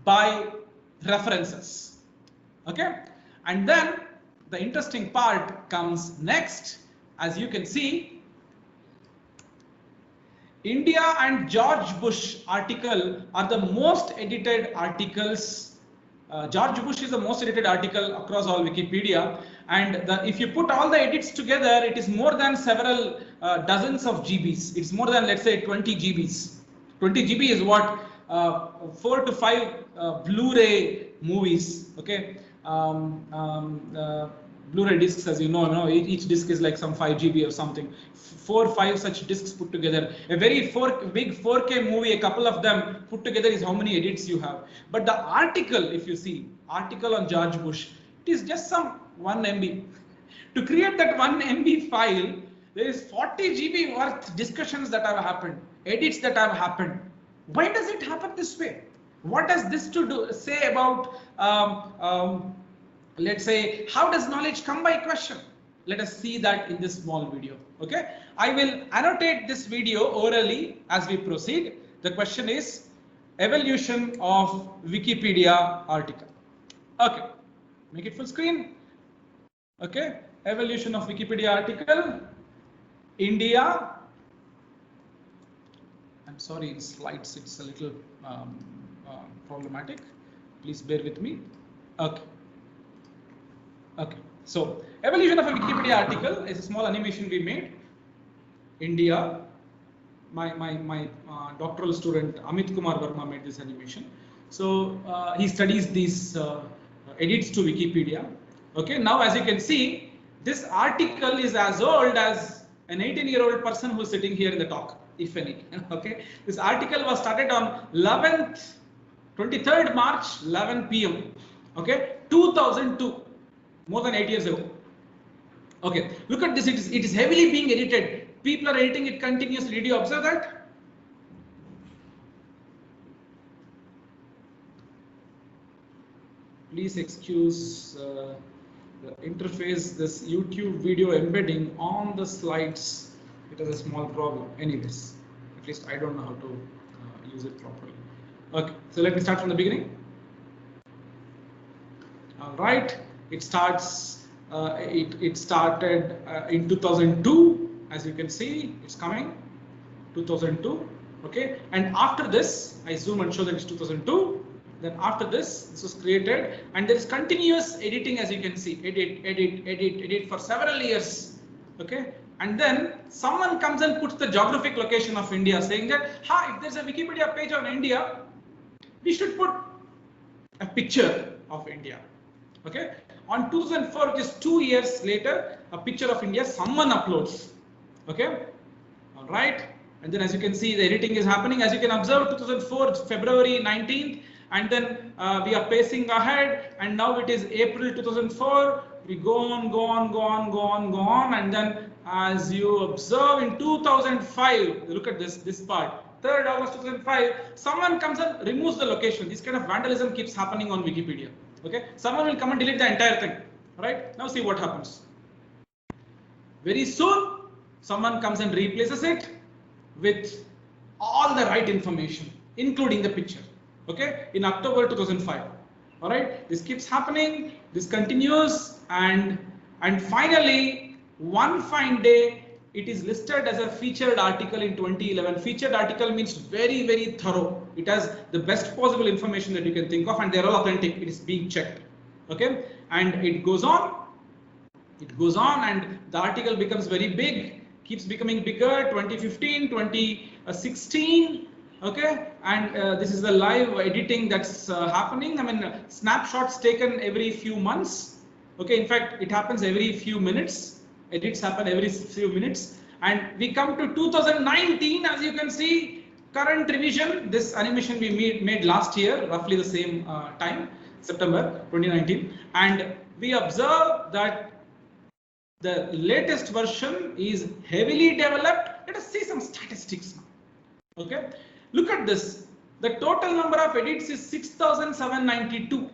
by references. Okay, and then the interesting part comes next. As you can see, India and George Bush article are the most edited articles. George Bush is the most edited article across all Wikipedia, and if you put all the edits together, it is more than several dozens of GBs. It's more than, let's say, 20 GBs. 20 GB is what 4 to 5 Blu-ray movies. Okay, Blu-ray discs, as you know, each disc is like some 5 GB or something. 4 or 5 such discs put together. A very big 4K movie, a couple of them put together is how many edits you have. But the article, if you see, article on George Bush, it is just some 1 MB. To create that 1 MB file, there is 40 GB worth discussions that have happened, edits that have happened. Why does it happen this way? What does this say about, let's say, how does knowledge come by question? Let us see that in this small video. Okay, I will annotate this video orally as we proceed. The question is evolution of Wikipedia article. Okay, make it full screen. Okay, evolution of Wikipedia article. India. I'm sorry, in slides it's a little problematic. Please bear with me. Okay. Okay, so evolution of a Wikipedia article is a small animation we made. India, my doctoral student Amit Kumar Verma made this animation. So he studies these edits to Wikipedia. Okay, now as you can see, this article is as old as an 18-year-old person who's sitting here in the talk, if any. Okay, this article was started on 23rd March, 11 PM. Okay, 2002. More than 8 years ago. Okay, look at this. It is heavily being edited. People are editing it continuously. Did you observe that? Please excuse the interface. This YouTube video embedding on the slides. It has a small problem. Anyways, at least I don't know how to use it properly. Okay, so let me start from the beginning. All right. It starts. It started in 2002, as you can see. It's coming 2002. Okay, and after this, I zoom and show that it's 2002. Then after this was created, and there is continuous editing, as you can see. Edit for several years. Okay, and then someone comes and puts the geographic location of India, saying that, if there's a Wikipedia page on India, we should put a picture of India. Okay. On 2004, just 2 years later, a picture of India, someone uploads. Okay, all right. And then as you can see, the editing is happening. As you can observe, 2004, February 19th, and then we are pacing ahead, and now it is April 2004. We go on, and then as you observe in 2005, look at this part. 3rd August 2005, someone comes and removes the location. This kind of vandalism keeps happening on Wikipedia. Okay, someone will come and delete the entire thing. Right, now see what happens. Very soon, someone comes and replaces it with all the right information, including the picture. Okay, in October 2005. All right, this keeps happening. This continues, and finally, one fine day, it is listed as a featured article in 2011. Featured article means very, very thorough. It has the best possible information that you can think of, and they're all authentic. It is being checked. Okay, and it goes on. It goes on, and the article becomes very big, keeps becoming bigger. 2015, 2016. Okay, and this is the live editing that's happening. I mean, snapshots taken every few months. Okay, in fact, it happens every few minutes. Edits happen every few minutes, and we come to 2019. As you can see, current revision. This animation we made last year, roughly the same time, September 2019, and we observe that the latest version is heavily developed. Let us see some statistics now. Okay, look at this. The total number of edits is 6,792.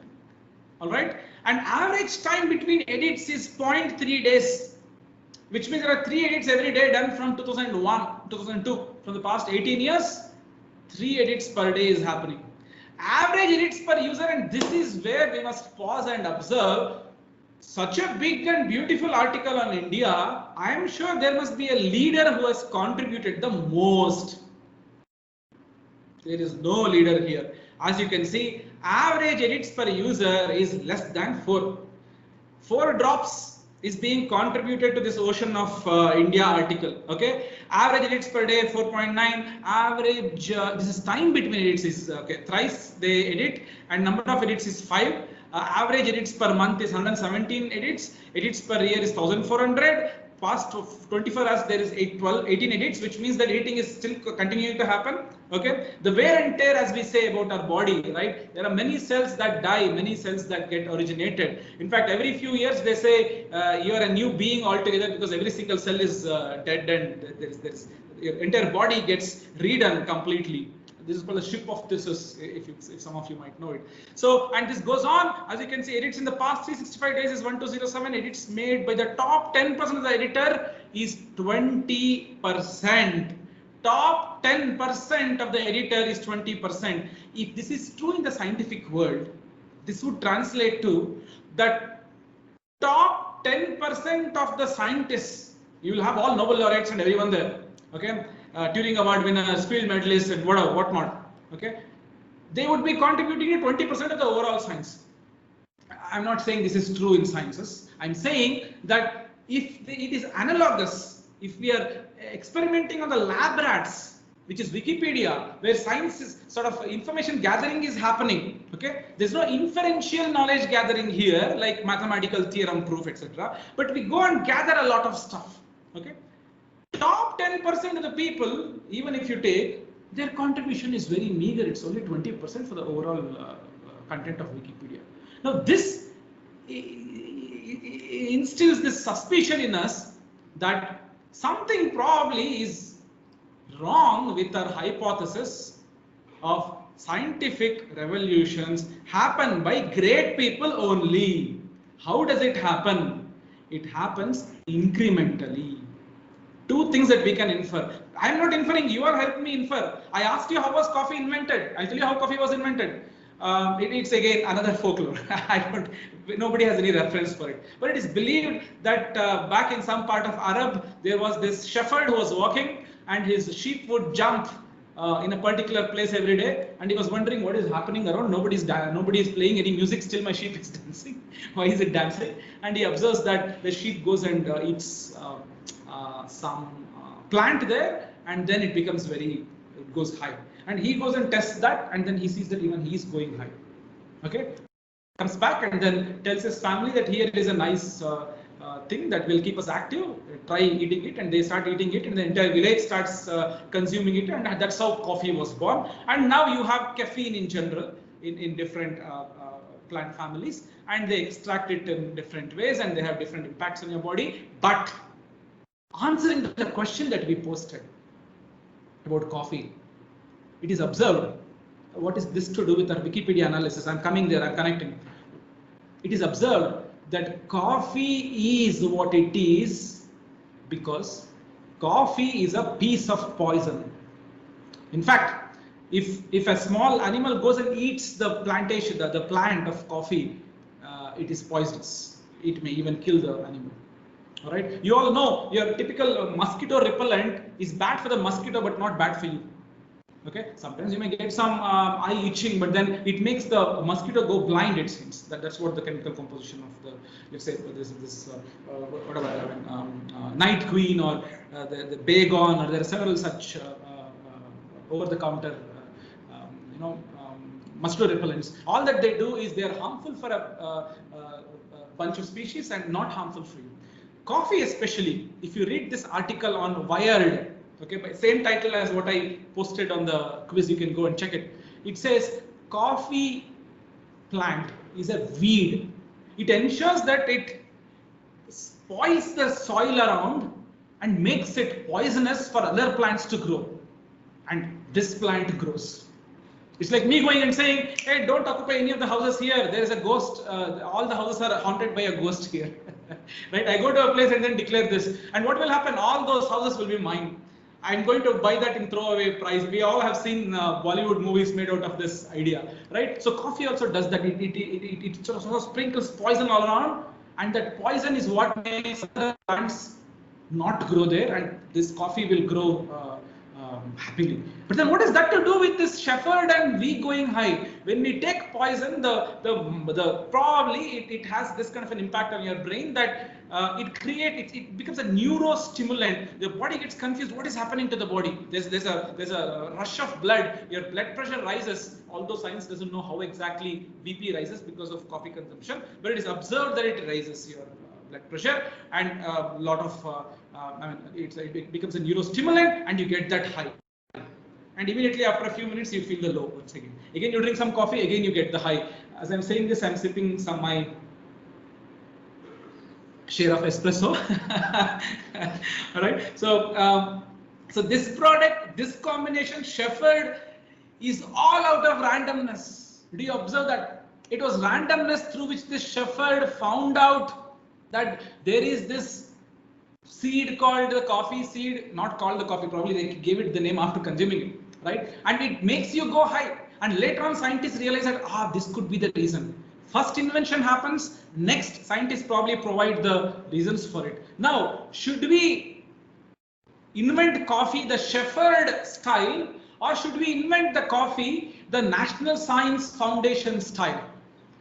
All right, and average time between edits is 0.3 days. which means there are 3 edits every day done from 2001, 2002, from the past 18 years. 3 edits per day is happening. Average edits per user, and this is where we must pause and observe. Such a big and beautiful article on India, I am sure there must be a leader who has contributed the most. There is no leader here. As you can see, average edits per user is less than 4. 4 drops is being contributed to this ocean of India article. Okay, average edits per day 4.9. Average this is time between edits is okay. Thrice they edit, and number of edits is 5. Average edits per month is 117 edits. Edits per year is 1400. Past 24 hours there is 18 edits, which means that editing is still continuing to happen. Okay, the wear and tear, as we say about our body, right? There are many cells that die, many cells that get originated. In fact, every few years they say you are a new being altogether, because every single cell is dead, and there's your entire body gets redone completely. This is called the ship of Theseus, if some of you might know it. So, and this goes on, as you can see, edits in the past 365 days is 1207. Edits made by the top 10% of the editor is 20%. Top 10% of the editor is 20%. If this is true in the scientific world, this would translate to that top 10% of the scientists. You will have all Nobel laureates and everyone there. Okay. Turing Award winners, field medalists, and whatnot. Okay, they would be contributing to 20% of the overall science. I'm not saying this is true in sciences. I'm saying that if it is analogous, if we are experimenting on the lab rats, which is Wikipedia, where science is sort of information gathering is happening. Okay, there's no inferential knowledge gathering here, like mathematical theorem proof, etc. But we go and gather a lot of stuff. Okay. Top 10% of the people, even if you take, their contribution is very meager. It's only 20% for the overall content of Wikipedia. Now, this instills this suspicion in us that something probably is wrong with our hypothesis of scientific revolutions happen by great people only. How does it happen? It happens incrementally. 2 things that we can infer. I am not inferring, you are helping me infer. I asked you how was coffee invented. I tell you how coffee was invented. It's again another folklore. Nobody has any reference for it. But it is believed that back in some part of Arab, there was this shepherd who was walking, and his sheep would jump in a particular place every day, and he was wondering what is happening around. Nobody is playing any music, still my sheep is dancing. Why is it dancing? And he observes that the sheep goes and eats some plant there, and then it goes high, and he goes and tests that, and then he sees that even he is going high. Okay, comes back and then tells his family that here is a nice thing that will keep us active, try eating it, and they start eating it, and the entire village starts consuming it, and that's how coffee was born. And now you have caffeine in general in different plant families, and they extract it in different ways, and they have different impacts on your body. But answering the question that we posted about coffee, it is observed. What is this to do with our Wikipedia analysis? I'm coming there, I'm connecting. It is observed that coffee is what it is because coffee is a piece of poison. In fact, if a small animal goes and eats the plantation, the plant of coffee, it is poisonous. It may even kill the animal. All right. You all know your typical mosquito repellent is bad for the mosquito, but not bad for you. Okay. Sometimes you may get some eye itching, but then it makes the mosquito go blind. It seems that's what the chemical composition of the, let's say, this whatever, Night Queen or the Baygon, or there are several such over-the-counter, mosquito repellents. All that they do is they are harmful for a bunch of species and not harmful for you. Coffee especially, if you read this article on Wired, okay, by same title as what I posted on the quiz, you can go and check it. It says coffee plant is a weed. It ensures that it spoils the soil around and makes it poisonous for other plants to grow. And this plant grows. It's like me going and saying, hey, don't occupy any of the houses here. There is a ghost. All the houses are haunted by a ghost here. Right? I go to a place and then declare this. And what will happen? All those houses will be mine. I'm going to buy that in throwaway price. We all have seen Bollywood movies made out of this idea, right? So coffee also does that. It sort of sprinkles poison all around, and that poison is what makes other plants not grow there, and this coffee will grow happily. But then what is that to do with this shepherd and we going high? When we take poison, the probably it has this kind of an impact on your brain that it becomes a neurostimulant. The body gets confused. What is happening to the body? There's a rush of blood. Your blood pressure rises. Although science doesn't know how exactly BP rises because of coffee consumption, but it is observed that it raises your blood pressure, and a lot of it becomes a neurostimulant, and you get that high. And immediately after a few minutes, you feel the low once again. Again, you drink some coffee, again you get the high. As I'm saying this, I'm sipping my share of espresso. All right. So, so this product, this combination, Shepherd, is all out of randomness. Did you observe that? It was randomness through which this Shepherd found out that there is this seed called the coffee seed, not called the coffee, probably they gave it the name after consuming it, right? And it makes you go high. And later on, scientists realize that this could be the reason. First invention happens, next scientists probably provide the reasons for it. Now, should we invent coffee the Shepherd style, or should we invent the coffee the National Science Foundation style,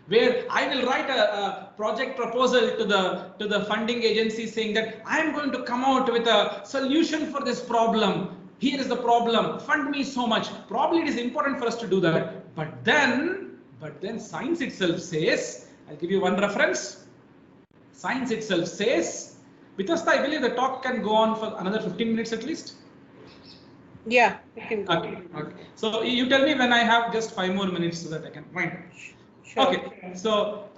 where I will write a project proposal to the funding agency saying that I am going to come out with a solution for this problem. Here is the problem. Fund me so much. Probably it is important for us to do that. But then science itself says, I'll give you one reference. Science itself says, Vitasta, I believe the talk can go on for another 15 minutes at least. Yeah, it can go. Okay. So you tell me when I have just 5 more minutes so that I can wind up. Sure. Okay, so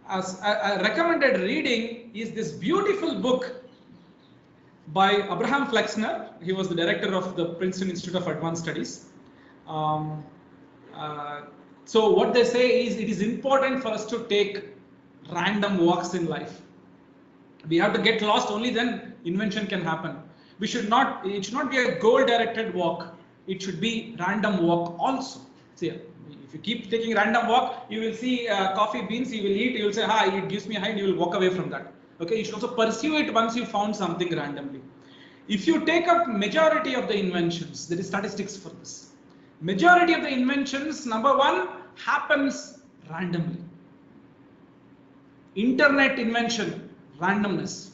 as a recommended reading is this beautiful book by Abraham Flexner. He was the director of the Princeton Institute of Advanced Studies. So what they say is it is important for us to take random walks in life. We have to get lost, only then invention can happen. It should not be a goal-directed walk. It should be random walk also. See, if you keep taking random walk, you will see coffee beans, you will eat, you will say, hi, it gives me high, and you will walk away from that. Okay, you should also pursue it once you found something randomly. If you take up majority of the inventions, there is statistics for this. Majority of the inventions, number one, happens randomly. Internet invention, randomness.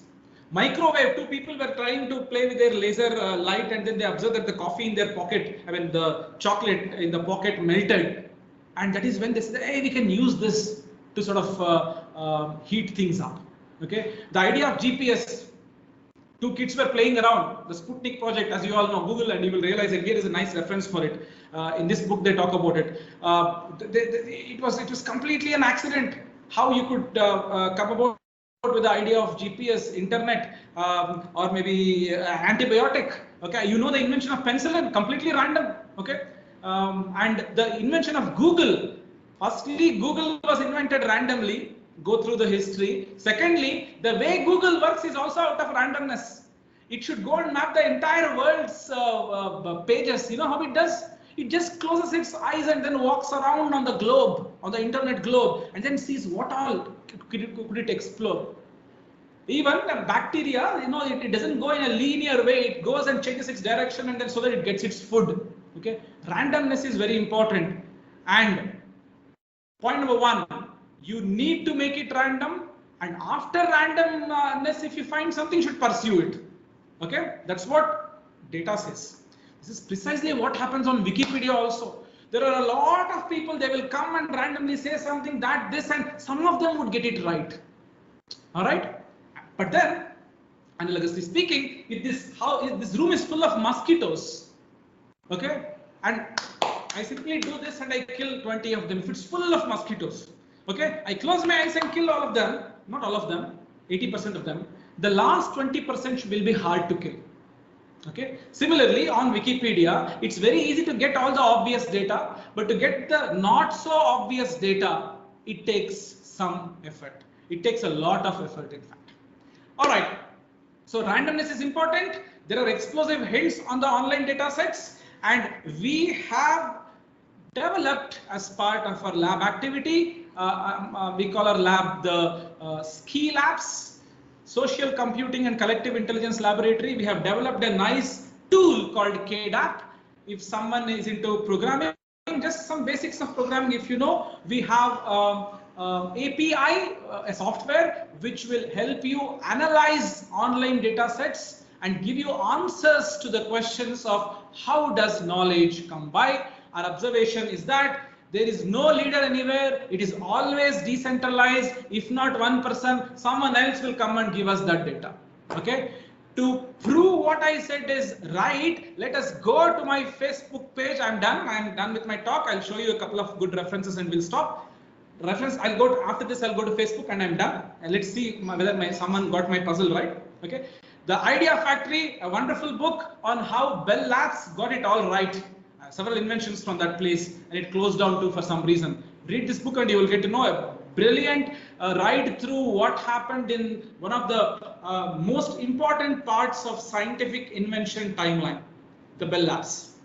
Microwave, 2 people were trying to play with their laser light, and then they observed that the coffee in their pocket, the chocolate in the pocket melted. And that is when they said, hey, we can use this to sort of heat things up. Okay. The idea of GPS, 2 kids were playing around. The Sputnik project, as you all know, Google, and you will realize that here is a nice reference for it. In this book, they talk about it. It was completely an accident how you could come about with the idea of GPS, internet, or maybe antibiotic. Okay, you know the invention of penicillin, completely random. Okay, and the invention of Google. Firstly, Google was invented randomly. Go through the history. Secondly, the way Google works is also out of randomness. It should go and map the entire world's pages. You know how it does? It just closes its eyes and then walks around on the globe, on the internet globe, and then sees what all could it explore. Even a bacteria, it doesn't go in a linear way. It goes and changes its direction, and then so that it gets its food. Okay, randomness is very important. And point number 1, you need to make it random. And after randomness, if you find something, you should pursue it. Okay, that's what data says. This is precisely what happens on Wikipedia also. There are a lot of people, they will come and randomly say something, that, this, and some of them would get it right. All right. But then, analogously speaking, if this room is full of mosquitoes, okay, and I simply do this and I kill 20 of them. If it's full of mosquitoes, okay, I close my eyes and kill all of them, not all of them, 80% of them. The last 20% will be hard to kill. Okay. Similarly, on Wikipedia, it's very easy to get all the obvious data, but to get the not so obvious data, it takes some effort. It takes a lot of effort, in fact. All right. So randomness is important. There are explosive hints on the online data sets, and we have developed as part of our lab activity. We call our lab the SKI Labs, Social Computing and Collective Intelligence Laboratory. We have developed a nice tool called KDAP. If someone is into programming, just some basics of programming, if you know, we have API, a software which will help you analyze online data sets and give you answers to the questions of how does knowledge come by. Our observation is that there is no leader anywhere. It is always decentralized. If not one person, someone else will come and give us that data. Okay. To prove what I said is right, let us go to my Facebook page. I'm done with my talk. I'll show you a couple of good references and we'll stop. I'll go to, after this I'll go to Facebook and I'm done. And let's see whether someone got my puzzle right. Okay. The Idea Factory, a wonderful book on how Bell Labs got it all right. Several inventions from that place, and it closed down too for some reason. Read this book and you will get to know a brilliant ride through what happened in one of the most important parts of scientific invention timeline, the Bell Labs,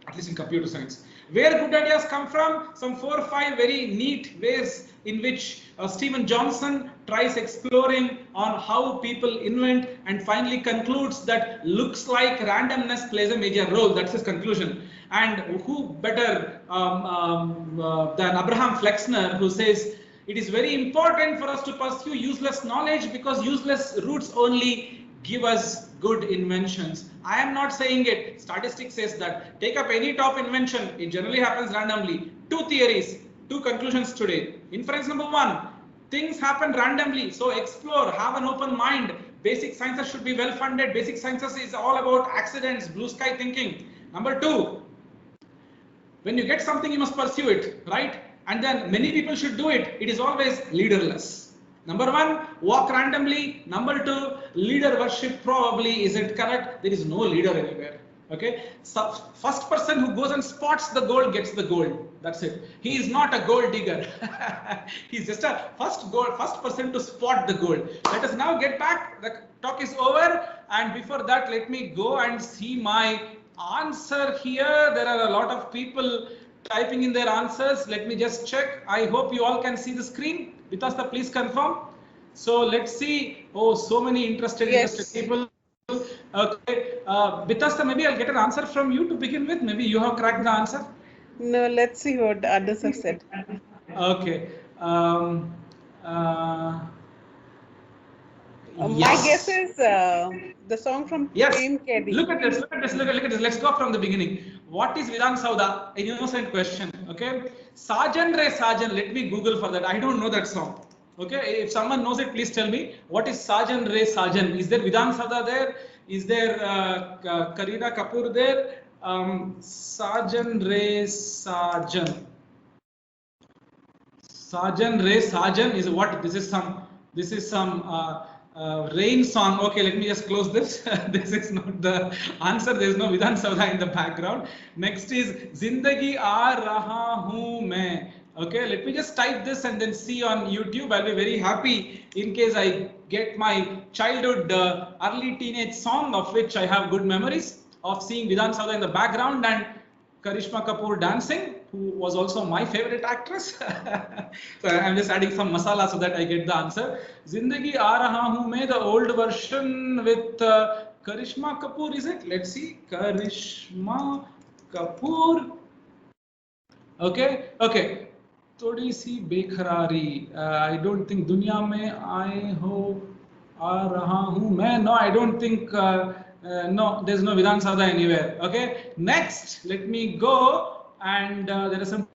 at least in computer science. Where good ideas come from, some 4 or 5 very neat ways in which Stephen Johnson tries exploring on how people invent and finally concludes that looks like randomness plays a major role. That's his conclusion. And who better than Abraham Flexner, who says it is very important for us to pursue useless knowledge because useless routes only give us good inventions. I am not saying it. Statistics says that. Take up any top invention. It generally happens randomly. 2 theories, 2 conclusions today. Inference number 1, things happen randomly. So explore, have an open mind. Basic sciences should be well funded. Basic sciences is all about accidents, blue sky thinking. Number 2, when you get something, you must pursue it, right? And then many people should do it. It is always leaderless. Number 1, walk randomly. Number 2, leader worship probably isn't correct. There is no leader anywhere. Okay. So first person who goes and spots the gold gets the gold. That's it. He is not a gold digger. He's just a first person to spot the gold. Let us now get back. The talk is over. And before that, let me go and see my answer here. There are a lot of people typing in their answers. Let me just check. I hope you all can see the screen. Vitasta, please confirm. So let's see. Oh, so many interested people. Okay. Vitasta, maybe I'll get an answer from you to begin with. Maybe you have cracked the answer. No, let's see what others have said. Okay. My guess is the song from Prem Kedi. Look at this. Let's go from the beginning. What is Vidhan Sauda? An innocent question. Okay. Sajan Re Sajan. Let me Google for that. I don't know that song. Okay. If someone knows it, please tell me. What is Sajan Re Sajan? Is there Vidhan Sauda there? Is there Kareena Kapoor there? Sajan Re Sajan. Sajan Re Sajan is what? This is some rain song. Okay, let me just close this. This is not the answer. There is no Vidhan Sauda in the background. Next is Zindagi Aa Raha Hoon Main. Okay, let me just type this and then see on YouTube. I'll be very happy in case I get my childhood early teenage song of which I have good memories of seeing Vidhan Sauda in the background and Karishma Kapoor dancing, who was also my favorite actress. So I'm just adding some masala so that I get the answer. Zindagi Aa Raha Hoon Main, the old version with Karishma Kapoor, is it? Let's see. Karishma Kapoor. Okay. Thodi si bekarari. I don't think Dunya mein aaye ho aa raha hoon main. No, I don't think. No, there's no Vidhan Sauda anywhere. Okay. Next, let me go. And there are some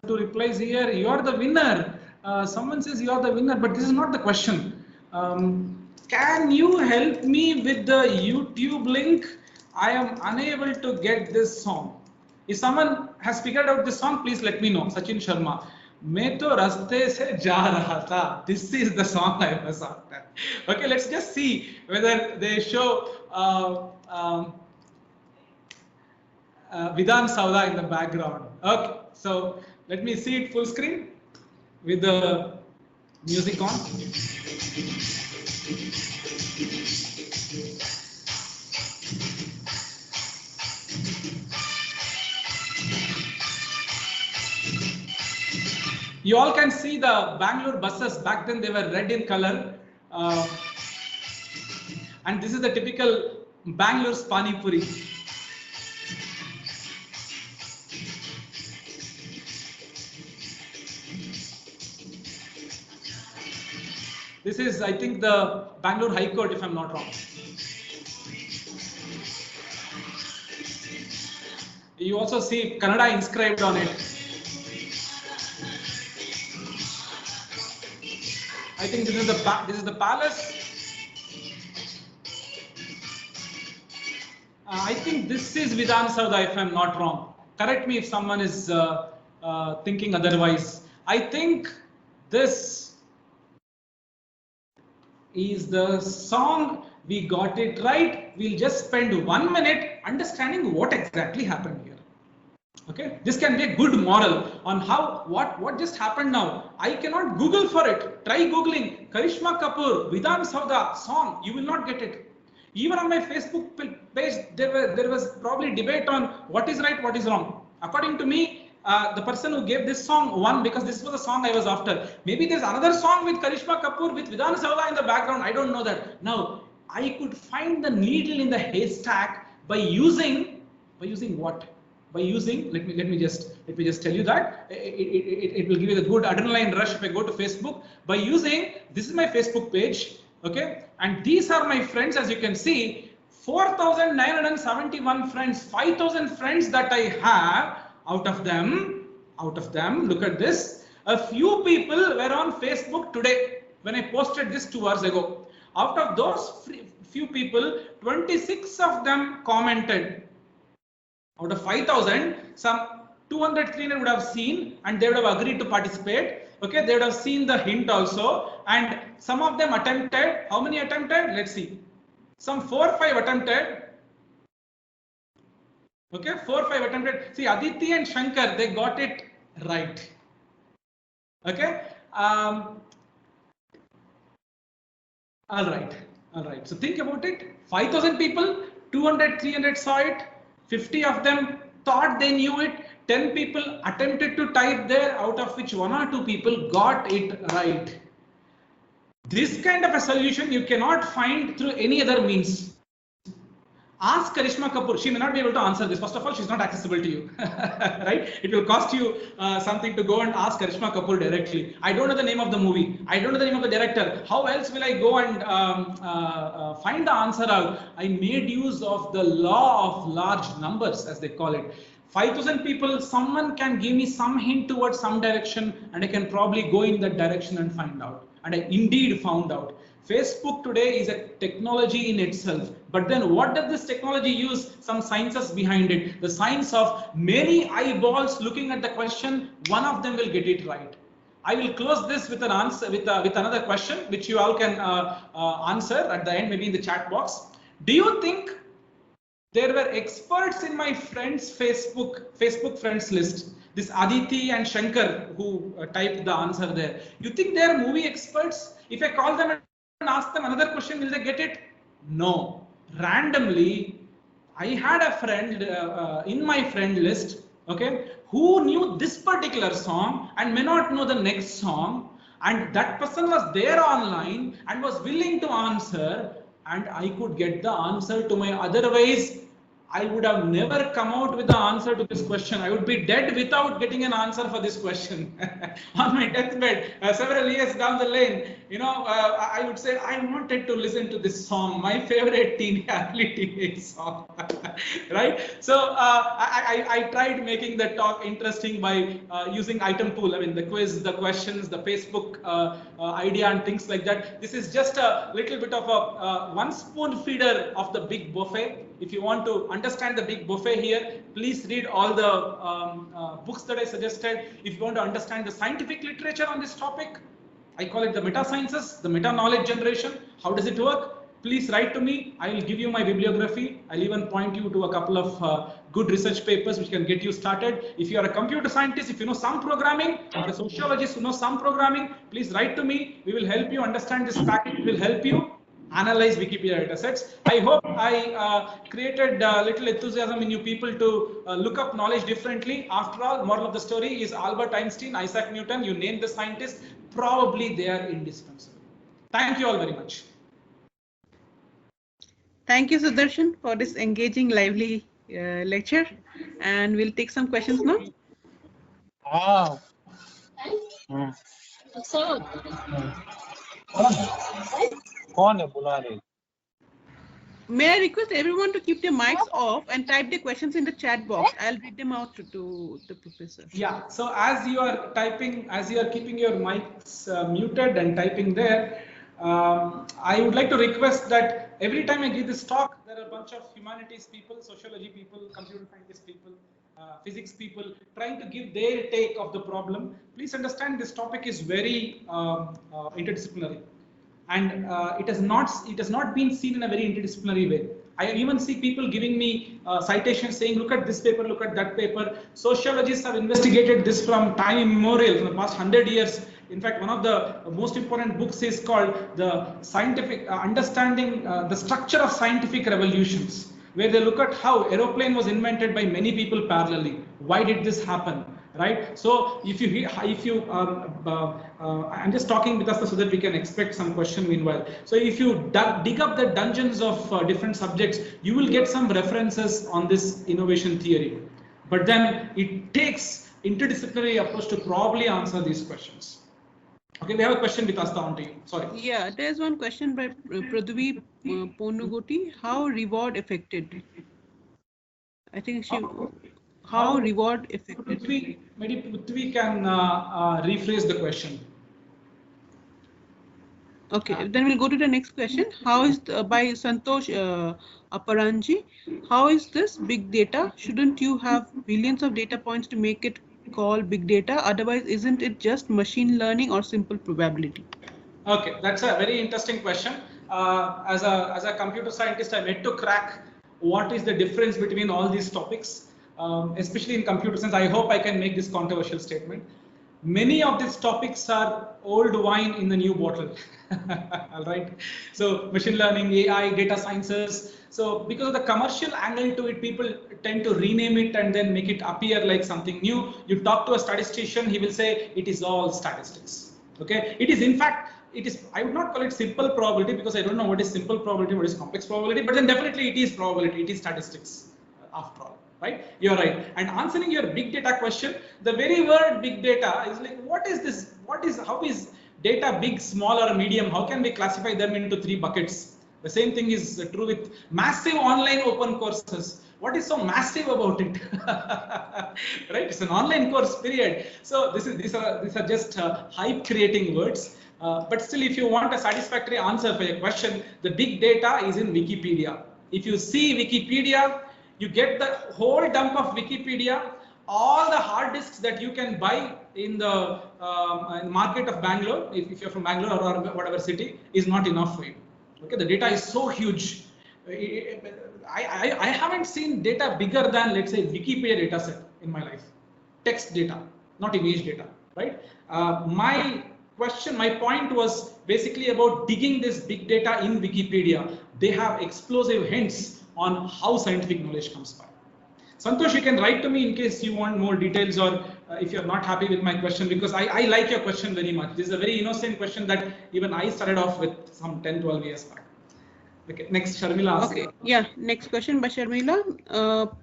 2 replies here. You are the winner. Someone says you are the winner, but this is not the question. Can you help me with the YouTube link? I am unable to get this song. If someone has figured out this song, please let me know. Sachin Sharma. मैं तो रास्ते से जा रहा था. This is the song I was after. Okay, let's just see whether they show Vidhan Sauda in the background. Okay, so let me see it full screen with the Music on. You all can see the Bangalore buses. Back then they were red in color. And this is the typical Bangalore's Pani Puri. This is, I think, the Bangalore High Court, if I'm not wrong. You also see Kannada inscribed on it. I think this is the palace. I think this is Vidhan Saudha, if I'm not wrong. Correct me if someone is thinking otherwise. I think this is the song. We got it right. We'll just spend 1 minute understanding what exactly happened here. Okay, this can be a good moral on how what just happened now. I cannot Google for it. Try Googling Karishma Kapoor Vidhan Saudha song. You will not get it. Even on my Facebook page, there was probably debate on what is right, what is wrong. According to me, the person who gave this song won because this was the song I was after. Maybe there's another song with Karishma Kapoor with Vidhan Saudha in the background. I don't know that. Now I could find the needle in the haystack by using what? By using, let me just tell you that it will give you the good adrenaline rush if I go to Facebook. By using, this is my Facebook page, okay, and these are my friends. As you can see, 4,971 friends, 5,000 friends that I have. Out of them, look at this. A few people were on Facebook today when I posted this 2 hours ago. Out of those few people, 26 of them commented. Out of 5,000, some 200, 300 would have seen and they would have agreed to participate. Okay, they would have seen the hint also, and some of them attempted. How many attempted? Let's see. Some 4 or 5 attempted. Okay, 4 or 5 attempted. See, Aditi and Shankar, they got it right. Okay. All right. So think about it. 5,000 people, 200, 300 saw it. 50 of them thought they knew it. 10 people attempted to type there, out of which 1 or 2 people got it right. This kind of a solution you cannot find through any other means. Ask Karishma Kapoor. She may not be able to answer this. First of all, she's not accessible to you, right? It will cost you something to go and ask Karishma Kapoor directly. I don't know the name of the movie. I don't know the name of the director. How else will I go and find the answer out? I made use of the law of large numbers, as they call it. 5,000 people, someone can give me some hint towards some direction, and I can probably go in that direction and find out. And I indeed found out. Facebook today is a technology in itself, but then what does this technology use? Some sciences behind it. The science of many eyeballs looking at the question, one of them will get it right. I will close this with an answer, with another question, which you all can answer at the end, maybe in the chat box. Do you think there were experts in my friends' Facebook friends list? This Aditi and Shankar who typed the answer there. You think they are movie experts? If I call them and ask them another question, will they get it? No. Randomly, I had a friend in my friend list, okay, who knew this particular song and may not know the next song, and that person was there online and was willing to answer, and I could get the answer to my otherwise I would have never come out with the answer to this question. I would be dead without getting an answer for this question. On my deathbed, several years down the lane, I would say, I wanted to listen to this song, my favorite early teenage song, right? So I tried making the talk interesting by using item pool. I mean, the quiz, the questions, the Facebook idea and things like that. This is just a little bit of a one spoon feeder of the big buffet. If you want to understand the big buffet here, please read all the books that I suggested. If you want to understand the scientific literature on this topic, I call it the meta sciences, the meta knowledge generation. How does it work? please write to me. I will give you my bibliography. I'll even point you to a couple of good research papers which can get you started. If you are a computer scientist, if you know some programming, or a sociologist who knows some programming, please write to me. We will help you understand this package. We will help you analyze Wikipedia datasets. I hope I created a little enthusiasm in you people to look up knowledge differently. After all, moral of the story is Albert Einstein, Isaac Newton, you name the scientists, probably they are indispensable. Thank you all very much. Thank you, Sudarshan, for this engaging, lively lecture. And we'll take some questions now. हाँ कौन है बुला रहे? May I request everyone to keep their mics off and type their questions in the chat box. I'll read them out to the professor. Yeah, so as you are typing, as you are keeping your mics muted and typing there, I would like to request that every time I give this talk, there are a bunch of humanities people, sociology people, computer scientist people, physics people trying to give their take of the problem. Please understand this topic is very interdisciplinary, and it has not been seen in a very interdisciplinary way. I even see people giving me citations saying, look at this paper, look at that paper. Sociologists have investigated this from time immemorial, from the past 100 years. In fact, one of the most important books is called The Scientific Understanding the Structure of Scientific Revolutions, where they look at how aeroplane was invented by many people parallelly. Why did this happen? Right? So I'm just talking with us so that we can expect some question meanwhile. So if you dig up the dungeons of different subjects, you will get some references on this innovation theory. But then it takes interdisciplinary approach to probably answer these questions. Okay, we have a question with us down to you. Sorry. Yeah, there's one question by Pradvi Ponugoti. How reward affected? I think she. How reward affected? Maybe Prithvi can rephrase the question. Okay, then we'll go to the next question. How is by Santosh Aparanji? How is this big data? Shouldn't you have billions of data points to make it call big data? Otherwise, isn't it just machine learning or simple probability? Okay, that's a very interesting question. As a computer scientist, I'm yet to crack what is the difference between all these topics, especially in computer science. I hope I can make this controversial statement. Many of these topics are old wine in the new bottle. All right. So machine learning, AI, data sciences. So because of the commercial angle to it, people tend to rename it and then make it appear like something new. You talk to a statistician, he will say it is all statistics. Okay. It is, in fact, it is, I would not call it simple probability because I don't know what is simple probability, what is complex probability, but then definitely it is probability, it is statistics after all. Right? You're right. And answering your big data question, the very word big data is like, what is this? How is data big, small, or medium? How can we classify them into 3 buckets? The same thing is true with massive online open courses. What is so massive about it? Right? It's an online course, period. So these are just hype creating words. But still, if you want a satisfactory answer for your question, the big data is in Wikipedia. If you see Wikipedia, you get the whole dump of Wikipedia, all the hard disks that you can buy in the market of Bangalore, if you're from Bangalore or whatever city, is not enough for you. Okay, the data is so huge. I haven't seen data bigger than, let's say, Wikipedia data set in my life. Text data, not image data, right? My point was basically about digging this big data in Wikipedia. They have explosive hints on how scientific knowledge comes by. Santosh, you can write to me in case you want more details or if you're not happy with my question, because I like your question very much. This is a very innocent question that even I started off with some 10, 12 years back. Okay, next, Sharmila. Okay, yeah, next question by Sharmila.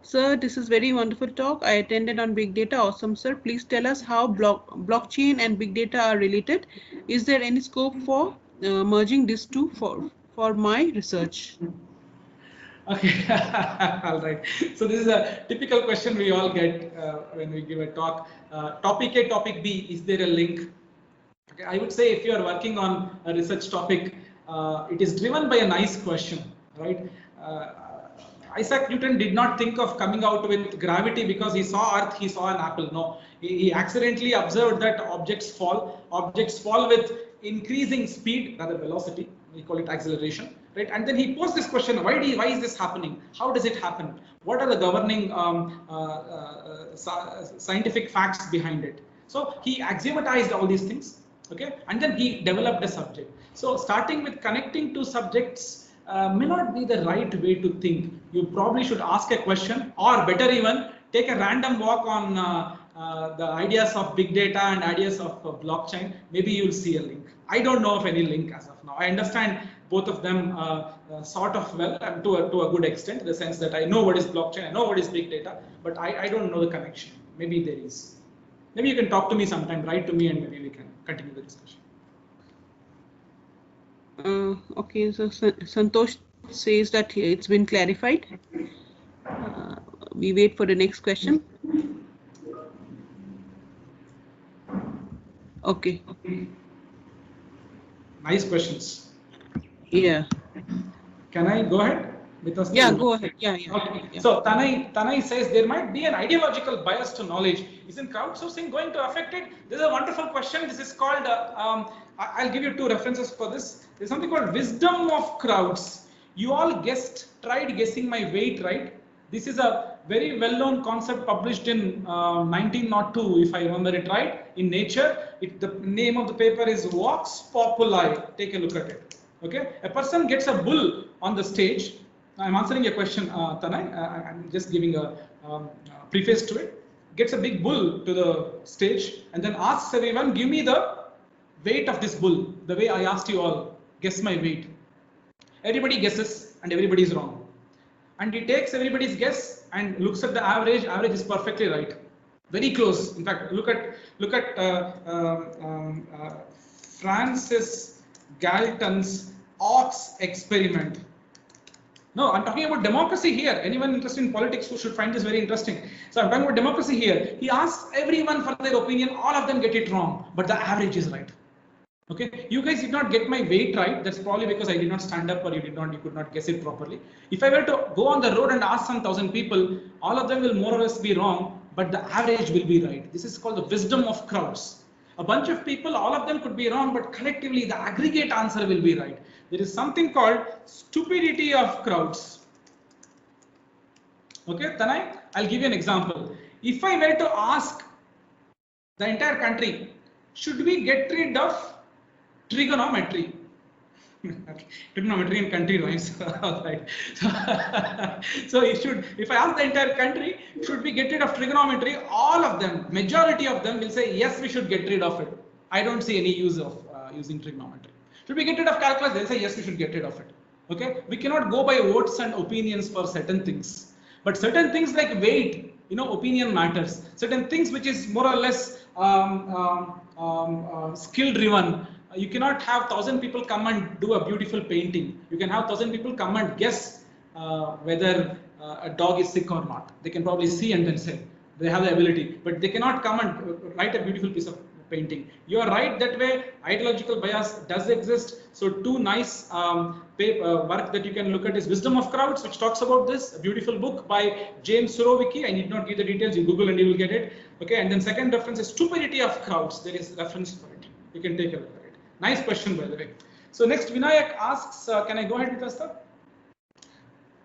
Sir, this is very wonderful talk. I attended on big data. Awesome, sir. Please tell us how blockchain and big data are related. Is there any scope for merging these two for my research? Okay, all right. So this is a typical question we all get when we give a talk. Topic A, topic B, is there a link? Okay, I would say if you are working on a research topic, it is driven by a nice question, right? Isaac Newton did not think of coming out with gravity because he saw Earth, he saw an apple. No, he accidentally observed that objects fall with increasing speed, rather velocity, we call it acceleration, right? And then he posed this question: why is this happening? How does it happen? What are the governing scientific facts behind it? So he axiomatized all these things, okay, and then he developed a subject. So starting with connecting two subjects may not be the right way to think. You probably should ask a question, or better even, take a random walk on the ideas of big data and ideas of blockchain. Maybe you'll see a link. I don't know of any link as of now. I understand both of them sort of well, and to a good extent, in the sense that I know what is blockchain, I know what is big data, but I don't know the connection. Maybe there is. Maybe you can talk to me sometime, write to me, and maybe we can continue the discussion. Okay, so Santosh says that it's been clarified. We wait for the next question. Okay. Nice questions. Yeah. Can I go ahead with us? Yeah, go ahead. Yeah. Okay. Yeah. So Tanay says there might be an ideological bias to knowledge. Isn't crowdsourcing going to affect it? This is a wonderful question. This is called, I'll give you two references for this. There's something called wisdom of crowds. You all tried guessing my weight, right? This is a very well-known concept published in 1902, if I remember it right, in Nature. The name of the paper is Vox Populi. Take a look at it. Okay, a person gets a bull on the stage. I'm answering your question, Tanay. I'm just giving a preface to it. Gets a big bull to the stage and then asks everyone, give me the weight of this bull. The way I asked you all, guess my weight. Everybody guesses and everybody is wrong. And he takes everybody's guess and looks at the average. Average is perfectly right, very close. In fact, look at Francis Galton's ox experiment. No, I'm talking about democracy here. Anyone interested in politics who should find this very interesting. So I'm talking about democracy here. He asks everyone for their opinion. All of them get it wrong, but the average is right. Okay, you guys did not get my weight right. That's probably because I did not stand up, or you could not guess it properly. If I were to go on the road and ask some 1,000 people, all of them will more or less be wrong, but the average will be right. This is called the wisdom of crowds. A bunch of people, all of them could be wrong, but collectively the aggregate answer will be right. There is something called stupidity of crowds. Okay, Tanay, I'll give you an example. If I were to ask the entire country, should we get rid of trigonometry? Trigonometry in country rhymes. Right. So if I ask the entire country, should we get rid of trigonometry? All of them, majority of them will say yes, we should get rid of it. I don't see any use of using trigonometry. Should we get rid of calculus? They'll say yes, we should get rid of it. Okay, we cannot go by votes and opinions for certain things, but certain things like weight, opinion matters. Certain things which is more or less skill driven. You cannot have 1,000 people come and do a beautiful painting. You can have 1,000 people come and guess whether a dog is sick or not. They can probably see and then say they have the ability, but they cannot come and write a beautiful piece of painting. You are right that way. Ideological bias does exist. So two nice work that you can look at is Wisdom of Crowds, which talks about this. A beautiful book by James Surowiecki. I need not give the details. You Google and you will get it. Okay, and then second reference is Stupidity of Crowds. There is reference for it. You can take a look at it. Nice question, by the way. So next, Vinayak asks, can I go ahead with Asta?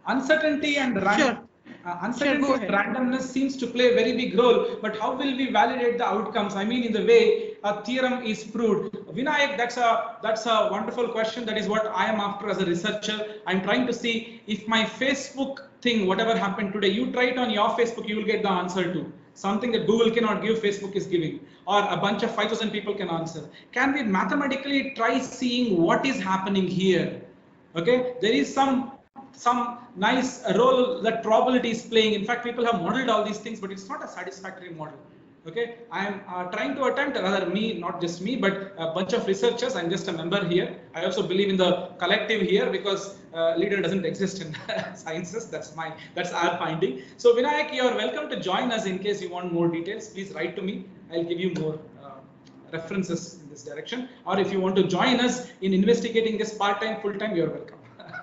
Uncertainty and randomness seems to play a very big role, but how will we validate the outcomes? I mean, in the way a theorem is proved. Vinayak, that's a wonderful question. That is what I am after as a researcher. I'm trying to see if my Facebook thing, whatever happened today, you try it on your Facebook, you will get the answer to. Something that Google cannot give, Facebook is giving, or a bunch of 5,000 people can answer. Can we mathematically try seeing what is happening here? Okay, there is some nice role that probability is playing. In fact, people have modeled all these things, but it's not a satisfactory model. Okay, I am trying to attempt, rather me, not just me, but a bunch of researchers. I'm just a member here. I also believe in the collective here, because leader doesn't exist in sciences. That's our finding. So Vinayak, you are welcome to join us in case you want more details. Please write to me. I'll give you more references in this direction. Or if you want to join us in investigating this part-time, full-time, you're welcome.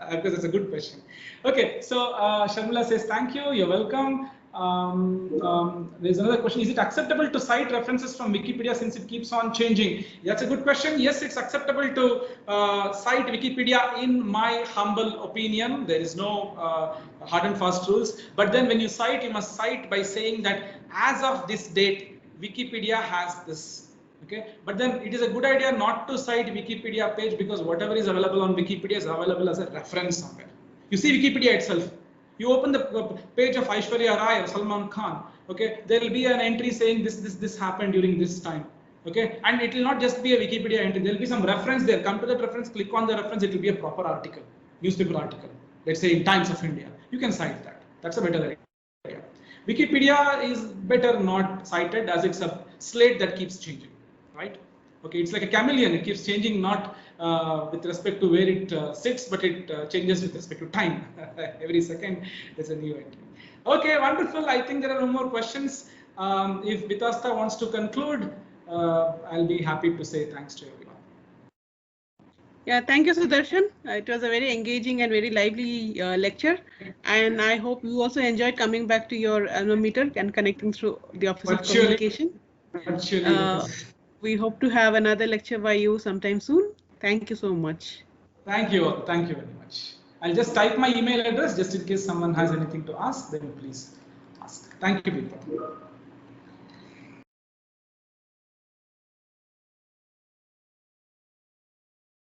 Because it's a good question. Okay, so Sharmila says thank you. You're welcome. There's another question. Is it acceptable to cite references from Wikipedia since it keeps on changing? That's a good question. Yes, it's acceptable to cite Wikipedia in my humble opinion. There is no hard and fast rules. But then when you cite, you must cite by saying that as of this date, Wikipedia has this. Okay, but then it is a good idea not to cite Wikipedia page because whatever is available on Wikipedia is available as a reference somewhere. You see Wikipedia itself. You open the page of Aishwarya Rai or Salman Khan. Okay, there will be an entry saying this happened during this time. Okay, and it will not just be a Wikipedia entry. There will be some reference there. Come to that reference, click on the reference. It will be a proper article, newspaper article. Let's say in Times of India. You can cite that. That's a better idea. Wikipedia is better not cited as it's a slate that keeps changing. Right? Okay, it's like a chameleon. It keeps changing not with respect to where it sits, but it changes with respect to time. Every second, there's a new entry. Okay, wonderful. I think there are no more questions. If Vitasta wants to conclude, I'll be happy to say thanks to everyone. Yeah, thank you, Sudarshan. It was a very engaging and very lively lecture, and I hope you also enjoyed coming back to your alma mater and connecting through the Office of Communication. We hope to have another lecture by you sometime soon. Thank you so much. Thank you. Thank you very much. I'll just type my email address just in case someone has anything to ask, then please ask. Thank you, people.